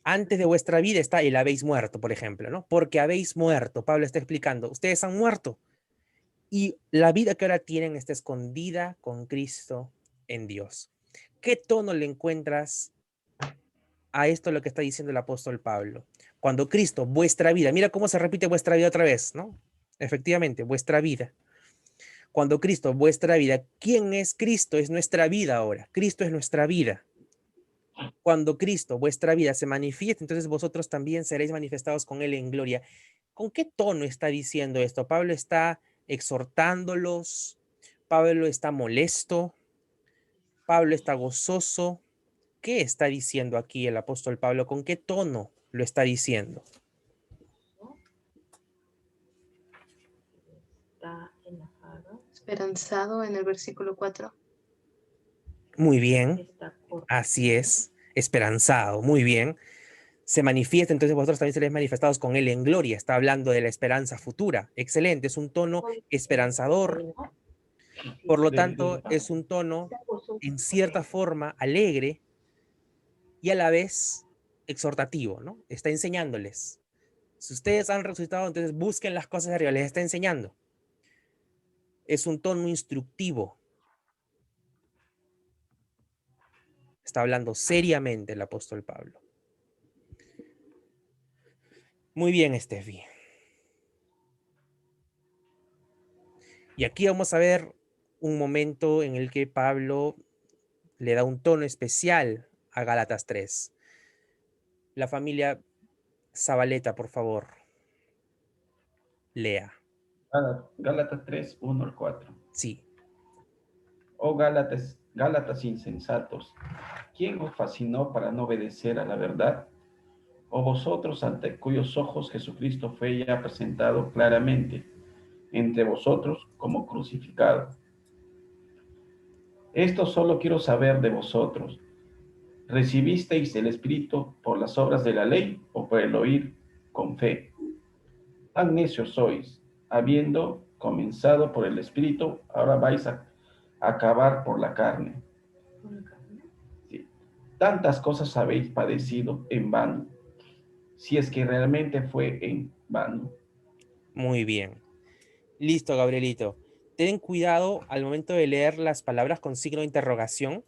Antes de vuestra vida está el habéis muerto, por ejemplo, ¿no? Porque habéis muerto. Pablo está explicando, ustedes han muerto. Y la vida que ahora tienen está escondida con Cristo en Dios. ¿Qué tono le encuentras a esto lo que está diciendo el apóstol Pablo? Cuando Cristo, vuestra vida, mira cómo se repite vuestra vida otra vez, ¿no? Efectivamente, vuestra vida. Cuando Cristo, vuestra vida, ¿quién es Cristo? Es nuestra vida ahora. Cristo es nuestra vida. cuando Cristo, vuestra vida, se manifieste, entonces vosotros también seréis manifestados con Él en gloria. ¿Con qué tono está diciendo esto? Pablo está exhortándolos, Pablo está molesto, Pablo está gozoso. ¿Qué está diciendo aquí el apóstol Pablo? ¿Con qué tono lo está diciendo? Está enojado. Esperanzado en el versículo 4. Muy bien, Está corriendo. así es, esperanzado, muy bien. Se manifiesta, entonces vosotros también seréis manifestados con Él en gloria. Está hablando de la esperanza futura. Excelente, es un tono esperanzador. Por lo tanto, es un tono en cierta forma alegre y a la vez exhortativo, ¿no? Está enseñándoles. Si ustedes han resucitado, entonces busquen las cosas de arriba, les está enseñando. Es un tono instructivo. Está hablando seriamente el apóstol Pablo. Muy bien, Estefi. Y aquí vamos a ver un momento en el que Pablo le da un tono especial a Gálatas 3. La familia Zabaleta, por favor, lea. Gálatas 3, 1 al 4. Sí. Oh Gálatas insensatos, ¿quién os fascinó para no obedecer a la verdad? O vosotros ante cuyos ojos Jesucristo fue ya presentado claramente entre vosotros como crucificado. Esto solo quiero saber de vosotros. ¿Recibisteis el Espíritu por las obras de la ley o por el oír con fe? Tan necios sois, habiendo comenzado por el Espíritu, ahora vais a acabar por la carne. Sí. Tantas cosas habéis padecido en vano, si es que realmente fue en vano. Muy bien. Listo, Gabrielito. Ten cuidado al momento de leer las palabras con signo de interrogación.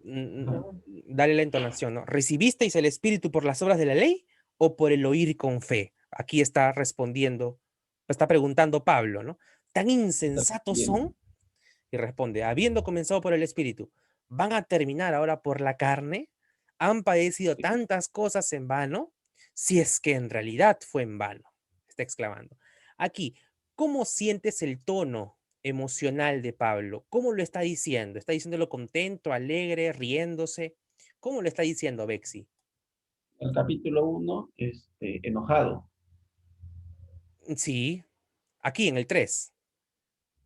Dale la entonación, ¿no? ¿Recibisteis el Espíritu por las obras de la ley o por el oír con fe? Aquí está respondiendo, está preguntando Pablo, ¿no? ¿Tan insensatos son? Y responde, habiendo comenzado por el Espíritu, ¿van a terminar ahora por la carne? ¿Han padecido tantas cosas en vano? Si es que en realidad fue en vano, está exclamando. Aquí, ¿cómo sientes el tono emocional de Pablo? ¿Cómo lo está diciendo? ¿Está diciéndolo contento, alegre, riéndose? ¿Cómo lo está diciendo, Bexi? El capítulo 1, enojado. Sí, aquí en el 3.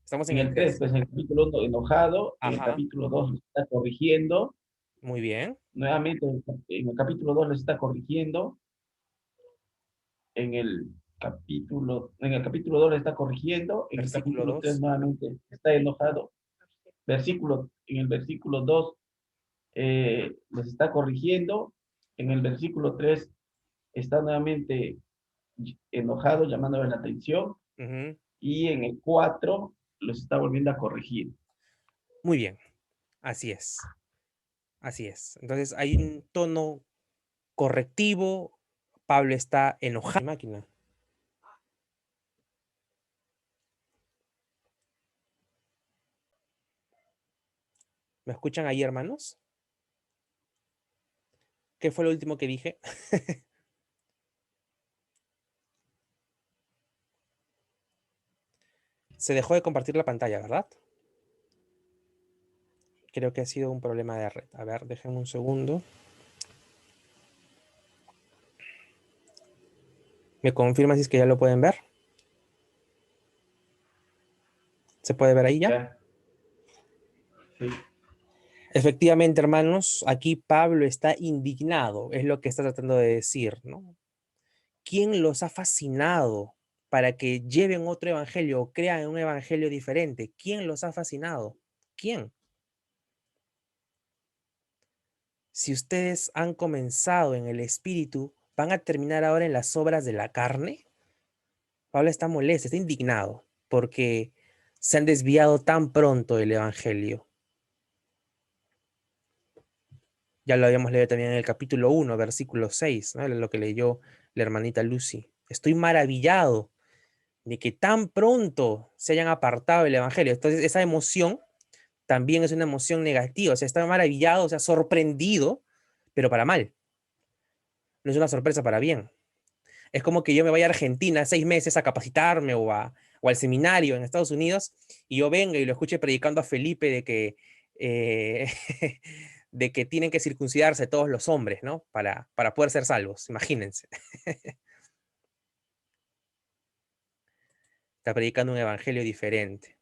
Estamos en En el el 3, 3. pues en el capítulo 1, enojado. En el Ajá, capítulo 2 lo está corrigiendo. muy bien. Nuevamente, en el capítulo 2 lo está corrigiendo. En el capítulo 2 le está corrigiendo. En el Versículo capítulo 3 2. nuevamente está enojado. En el versículo 2 les está corrigiendo. En el versículo 3 está nuevamente enojado, llamándole la atención. Ujú. Y en el 4 los está volviendo a corregir. Muy bien, así es. Así es. Entonces hay un tono correctivo. Pablo está enojado. Máquina. ¿Me escuchan ahí, hermanos? ¿Qué fue lo último que dije? Se dejó de compartir la pantalla, ¿verdad? Creo que ha sido un problema de red. A ver, déjenme un segundo. ¿Me confirman si es que ya lo pueden ver? ¿Se puede ver ahí ya? ¿Ya? Sí. Efectivamente, hermanos, aquí Pablo está indignado, es lo que está tratando de decir, ¿no? ¿Quién los ha fascinado para que lleven otro evangelio o crean un evangelio diferente? ¿Quién los ha fascinado? ¿Quién? Si ustedes han comenzado en el espíritu, ¿van a terminar ahora en las obras de la carne? Pablo está molesto, está indignado, porque se han desviado tan pronto del evangelio. Ya lo habíamos leído también en el capítulo 1, versículo 6, ¿no? Lo que leyó la hermanita Lucy. Estoy maravillado de que tan pronto se hayan apartado del evangelio. Entonces, esa emoción también es una emoción negativa. O sea, está maravillado, o sea, sorprendido, pero para mal. No es una sorpresa para bien. Es como que yo me vaya a Argentina 6 meses a capacitarme o al seminario en Estados Unidos y yo venga y lo escuche predicando a Felipe de que, de que tienen que circuncidarse todos los hombres, ¿no? Para poder ser salvos, imagínense. Está predicando un evangelio diferente.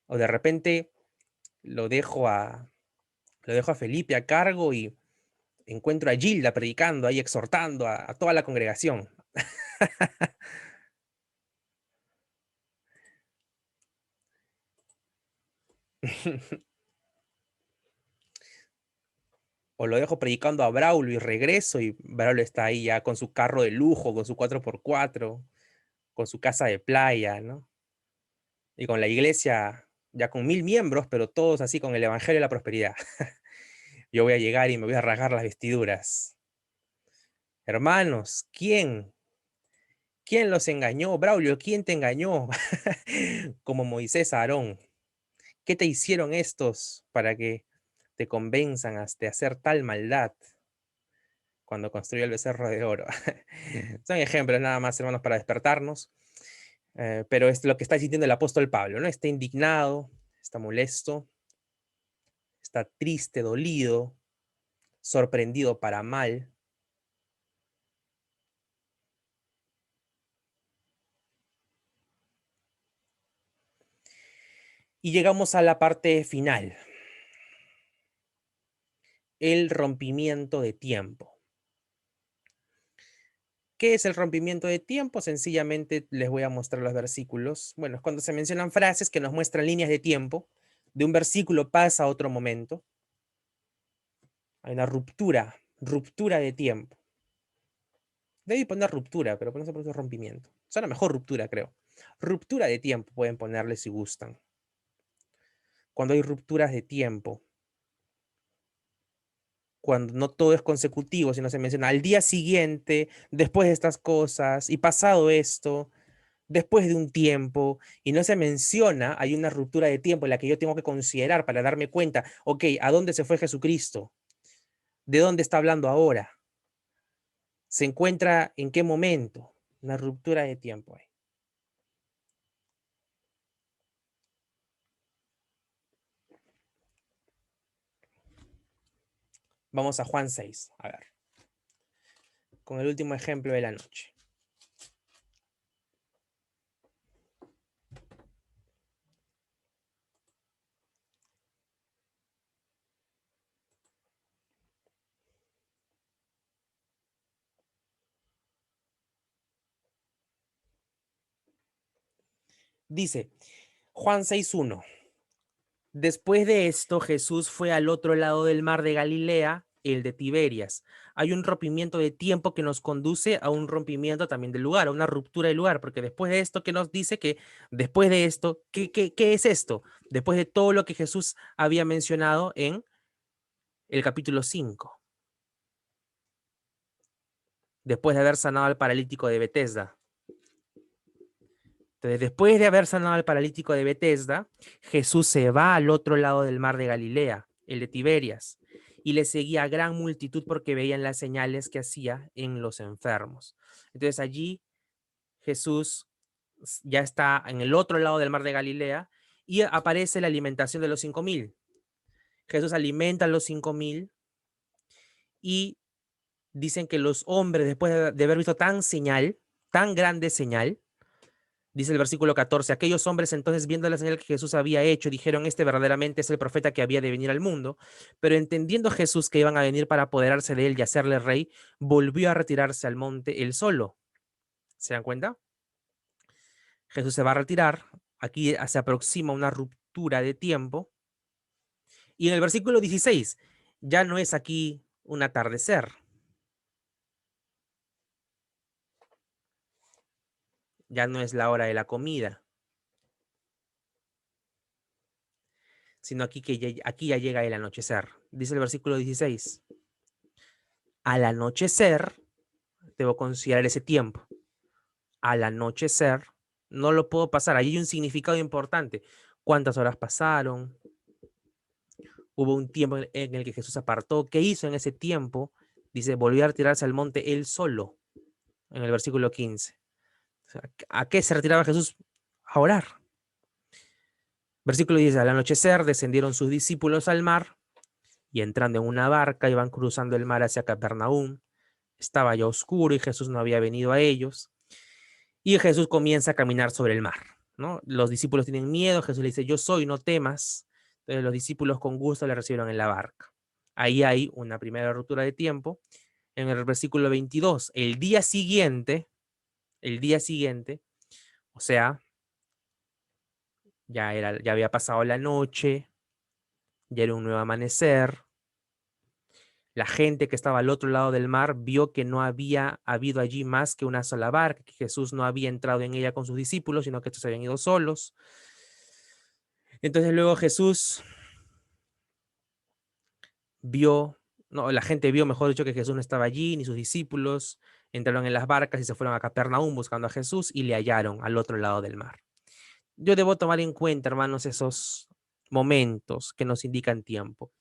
O de repente lo dejo a Felipe a cargo y encuentro a Gilda predicando ahí, exhortando a toda la congregación. O lo dejo predicando a Braulio y regreso y Braulio está ahí ya con su carro de lujo, con su 4x4, con su casa de playa, ¿no? Y con la iglesia ya con 1000 miembros, pero todos así con el evangelio de la prosperidad. Yo voy a llegar y me voy a rasgar las vestiduras. Hermanos, ¿quién los engañó? Braulio, ¿quién te engañó? Como Moisés a Aarón. ¿Qué te hicieron estos para que te convenzan de hacer tal maldad cuando construyó el becerro de oro? Son ejemplos nada más, hermanos, para despertarnos. Pero es lo que está sintiendo el apóstol Pablo, ¿no? Está indignado, está molesto, está triste, dolido, sorprendido para mal. Y llegamos a la parte final. El rompimiento de tiempo. ¿Qué es el rompimiento de tiempo? Sencillamente les voy a mostrar los versículos. Bueno, es cuando se mencionan frases que nos muestran líneas de tiempo. De un versículo pasa a otro momento. Hay una ruptura de tiempo. Debí poner ruptura, pero no se puede rompimiento. Suena mejor ruptura, creo. Ruptura de tiempo pueden ponerle si gustan. Cuando hay rupturas de tiempo, cuando no todo es consecutivo, sino se menciona al día siguiente, después de estas cosas, y pasado esto, después de un tiempo, y no se menciona, hay una ruptura de tiempo en la que yo tengo que considerar para darme cuenta, ok, ¿a dónde se fue Jesucristo? ¿De dónde está hablando ahora? ¿Se encuentra en qué momento? Una ruptura de tiempo ahí. Vamos a Juan 6, a ver. Con el último ejemplo de la noche. Dice, Juan 6:1. Después de esto, Jesús fue al otro lado del mar de Galilea, el de Tiberias. Hay un rompimiento de tiempo que nos conduce a un rompimiento también del lugar, a una ruptura del lugar, porque después de esto, que nos dice que después de esto, ¿qué es esto? Después de todo lo que Jesús había mencionado en el capítulo 5. Después de haber sanado al paralítico de Betesda. Entonces, después de haber sanado al paralítico de Betesda, Jesús se va al otro lado del mar de Galilea, el de Tiberias, y le seguía gran multitud porque veían las señales que hacía en los enfermos. Entonces allí Jesús ya está en el otro lado del mar de Galilea y aparece la alimentación de los 5,000. Jesús alimenta a los 5,000 y dicen que los hombres, después de haber visto tan grande señal, dice el versículo 14, aquellos hombres entonces viendo la señal que Jesús había hecho, dijeron, este verdaderamente es el profeta que había de venir al mundo, pero entendiendo Jesús que iban a venir para apoderarse de él y hacerle rey, volvió a retirarse al monte él solo. ¿Se dan cuenta? Jesús se va a retirar, aquí se aproxima una ruptura de tiempo, y en el versículo 16, ya no es aquí un atardecer. Ya no es la hora de la comida. Sino aquí ya llega el anochecer. Dice el versículo 16. Al anochecer, debo considerar ese tiempo. Al anochecer, no lo puedo pasar. Ahí hay un significado importante. ¿Cuántas horas pasaron? Hubo un tiempo en el que Jesús apartó. ¿Qué hizo en ese tiempo? Dice, volvió a retirarse al monte él solo, en el versículo 15. O sea, ¿a qué se retiraba Jesús? A orar. Versículo 10, al anochecer descendieron sus discípulos al mar y entrando en una barca iban cruzando el mar hacia Capernaum. Estaba ya oscuro y Jesús no había venido a ellos. Y Jesús comienza a caminar sobre el mar, ¿no? Los discípulos tienen miedo, Jesús le dice, yo soy, no temas. Entonces los discípulos con gusto le recibieron en la barca. Ahí hay una primera ruptura de tiempo. En el versículo 22, el día siguiente, o sea, ya había pasado la noche, ya era un nuevo amanecer. La gente que estaba al otro lado del mar vio que no había habido allí más que una sola barca, que Jesús no había entrado en ella con sus discípulos, sino que estos habían ido solos. Entonces luego Jesús vio, no, la gente vio, mejor dicho, que Jesús no estaba allí, ni sus discípulos, entraron en las barcas y se fueron a Capernaum buscando a Jesús y le hallaron al otro lado del mar. Yo debo tomar en cuenta, hermanos, esos momentos que nos indican tiempo.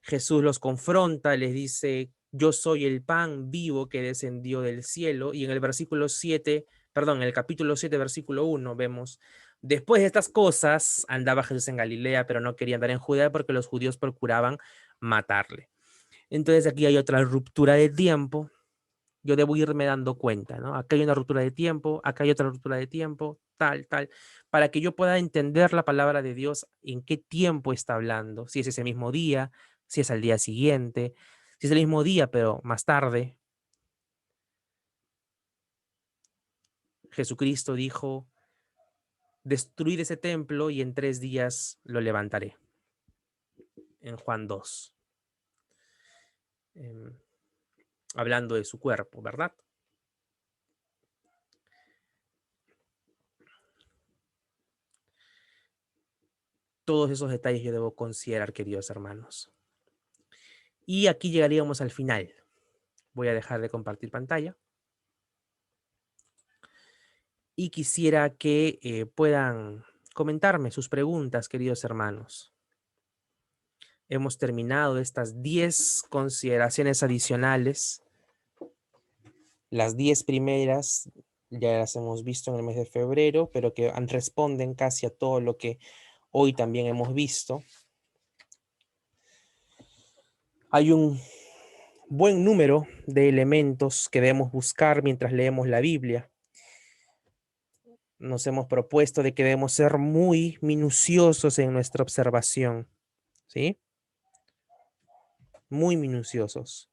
Jesús los confronta, les dice, yo soy el pan vivo que descendió del cielo. Y en el versículo 7, perdón, en el capítulo 7, versículo 1, vemos, después de estas cosas, andaba Jesús en Galilea, pero no quería andar en Judea porque los judíos procuraban matarle. Entonces aquí hay otra ruptura de tiempo. Yo debo irme dando cuenta, ¿no? Acá hay una ruptura de tiempo, acá hay otra ruptura de tiempo, tal, para que yo pueda entender la palabra de Dios, en qué tiempo está hablando, si es ese mismo día, si es al día siguiente, si es el mismo día, pero más tarde. Jesucristo dijo, destruid ese templo y en 3 días lo levantaré. En Juan 2. Hablando de su cuerpo, ¿verdad? Todos esos detalles yo debo considerar, queridos hermanos. Y aquí llegaríamos al final. Voy a dejar de compartir pantalla. Y quisiera que puedan comentarme sus preguntas, queridos hermanos. Hemos terminado estas 10 consideraciones adicionales. Las 10 primeras ya las hemos visto en el mes de febrero, pero que responden casi a todo lo que hoy también hemos visto. Hay un buen número de elementos que debemos buscar mientras leemos la Biblia. Nos hemos propuesto de que debemos ser muy minuciosos en nuestra observación, ¿sí? Muy minuciosos.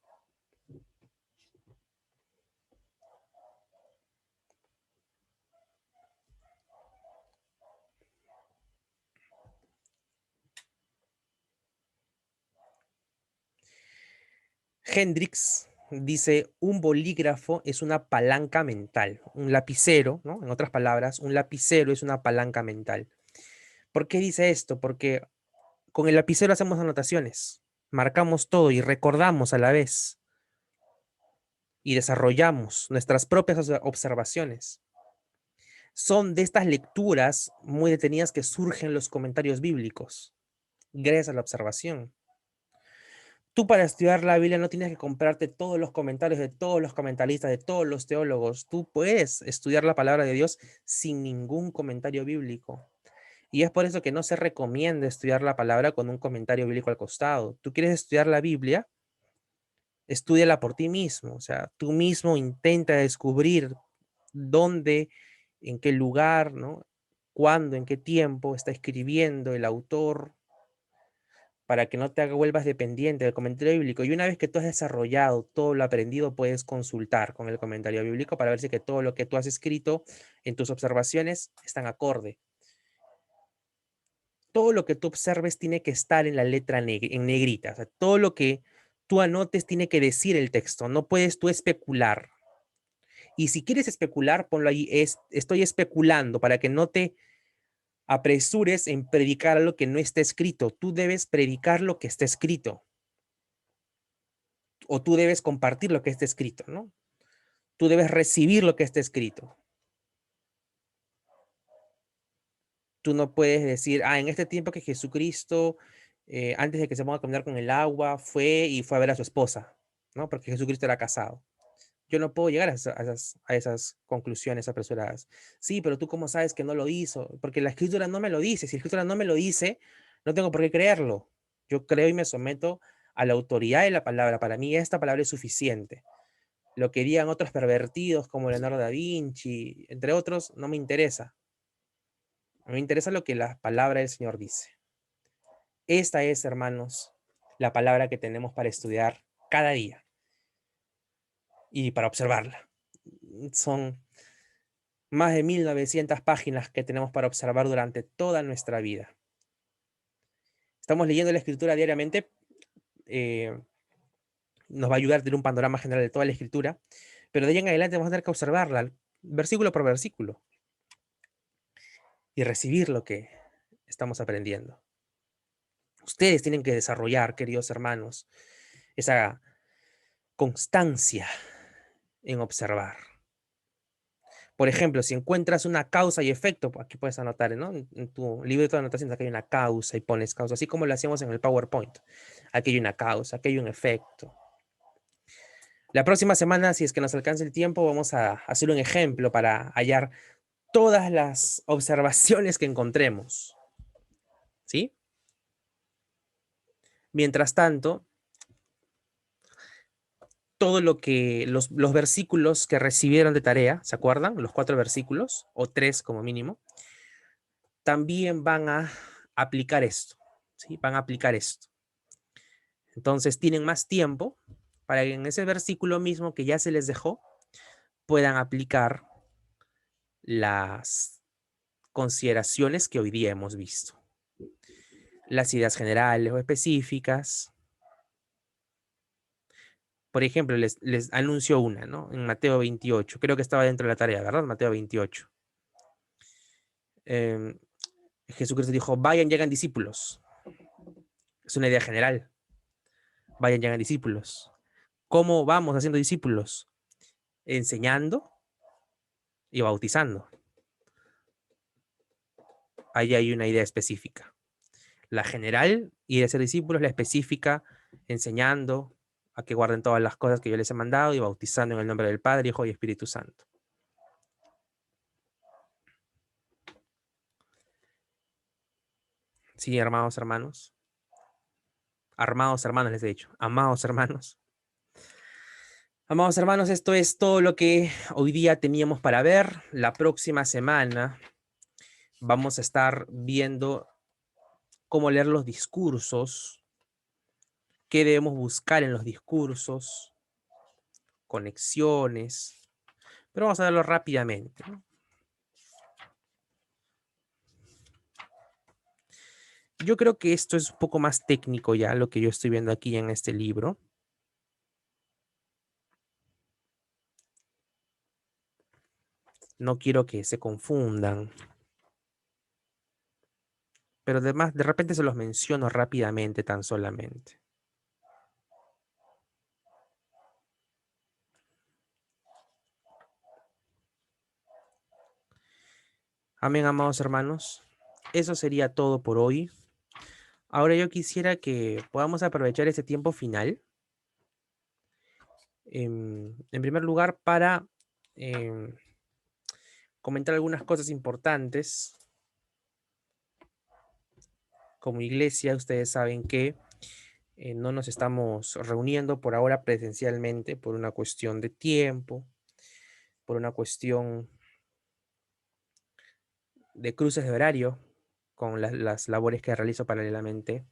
Hendricks dice, un bolígrafo es una palanca mental, un lapicero, ¿no? En otras palabras, un lapicero es una palanca mental. ¿Por qué dice esto? Porque con el lapicero hacemos anotaciones, marcamos todo y recordamos a la vez. Y desarrollamos nuestras propias observaciones. Son de estas lecturas muy detenidas que surgen los comentarios bíblicos, gracias a la observación. Tú para estudiar la Biblia no tienes que comprarte todos los comentarios de todos los comentaristas, de todos los teólogos. Tú puedes estudiar la palabra de Dios sin ningún comentario bíblico. Y es por eso que no se recomienda estudiar la palabra con un comentario bíblico al costado. Tú quieres estudiar la Biblia, estúdiala por ti mismo. O sea, tú mismo intenta descubrir dónde, en qué lugar, ¿no? Cuándo, en qué tiempo está escribiendo el autor, para que no te vuelvas dependiente del comentario bíblico. Y una vez que tú has desarrollado todo lo aprendido, puedes consultar con el comentario bíblico para ver si que todo lo que tú has escrito en tus observaciones están acorde. Todo lo que tú observes tiene que estar en la letra en negrita. O sea, todo lo que tú anotes tiene que decir el texto. No puedes tú especular. Y si quieres especular, ponlo ahí, estoy especulando, para que no te apresures en predicar algo que no está escrito. Tú debes predicar lo que está escrito. O tú debes compartir lo que está escrito, ¿no? Tú debes recibir lo que está escrito. Tú no puedes decir, en este tiempo que Jesucristo antes de que se ponga a caminar con el agua, fue a ver a su esposa, ¿no? Porque Jesucristo era casado. Yo no puedo llegar a esas conclusiones apresuradas. Sí, pero tú cómo sabes que no lo hizo, porque la escritura no me lo dice. Si la escritura no me lo dice, no tengo por qué creerlo. Yo creo y me someto a la autoridad de la palabra. Para mí esta palabra es suficiente. Lo que digan otros pervertidos como Leonardo da Vinci, entre otros, no me interesa. Me interesa lo que la palabra del Señor dice. Esta es, hermanos, la palabra que tenemos para estudiar cada día y para observarla. Son más de 1900 páginas que tenemos para observar durante toda nuestra vida. Estamos leyendo la Escritura diariamente. Nos va a ayudar a tener un panorama general de toda la Escritura, pero de ahí en adelante vamos a tener que observarla versículo por versículo y recibir lo que estamos aprendiendo. Ustedes tienen que desarrollar, queridos hermanos, esa constancia en observar. Por ejemplo, si encuentras una causa y efecto, aquí puedes anotar, ¿no? En tu librito de anotaciones, aquí hay una causa y pones causa, así como lo hacíamos en el PowerPoint. Aquí hay una causa, aquí hay un efecto. La próxima semana, si es que nos alcanza el tiempo, vamos a hacer un ejemplo para hallar todas las observaciones que encontremos. ¿Sí? Mientras tanto, todo lo que los versículos que recibieron de tarea, ¿se acuerdan? Los 4 versículos, o 3 como mínimo, también van a aplicar esto, ¿sí? Van a aplicar esto. Entonces tienen más tiempo para que en ese versículo mismo que ya se les dejó, puedan aplicar las consideraciones que hoy día hemos visto. Las ideas generales o específicas. Por ejemplo, les anuncio una, ¿no? En Mateo 28. Creo que estaba dentro de la tarea, ¿verdad? Mateo 28. Jesucristo dijo, vayan y hagan discípulos. Es una idea general. Vayan y hagan discípulos. ¿Cómo vamos haciendo discípulos? Enseñando y bautizando. Ahí hay una idea específica. La general, ir a ser discípulos, la específica, enseñando a que guarden todas las cosas que yo les he mandado y bautizando en el nombre del Padre, Hijo y Espíritu Santo. Sí, hermanos, hermanos. Armados hermanos, les he dicho. Amados hermanos. Amados hermanos, esto es todo lo que hoy día teníamos para ver. La próxima semana vamos a estar viendo cómo leer los discursos, qué debemos buscar en los discursos, conexiones, pero vamos a verlo rápidamente, ¿no? Yo creo que esto es un poco más técnico ya, lo que yo estoy viendo aquí en este libro. No quiero que se confundan. Pero además, de repente se los menciono rápidamente, tan solamente. Amén, amados hermanos. Eso sería todo por hoy. Ahora yo quisiera que podamos aprovechar este tiempo final. En primer lugar, para comentar algunas cosas importantes. Como iglesia, ustedes saben que no nos estamos reuniendo por ahora presencialmente por una cuestión de tiempo, por una cuestión de cruces de horario con las labores que realizo paralelamente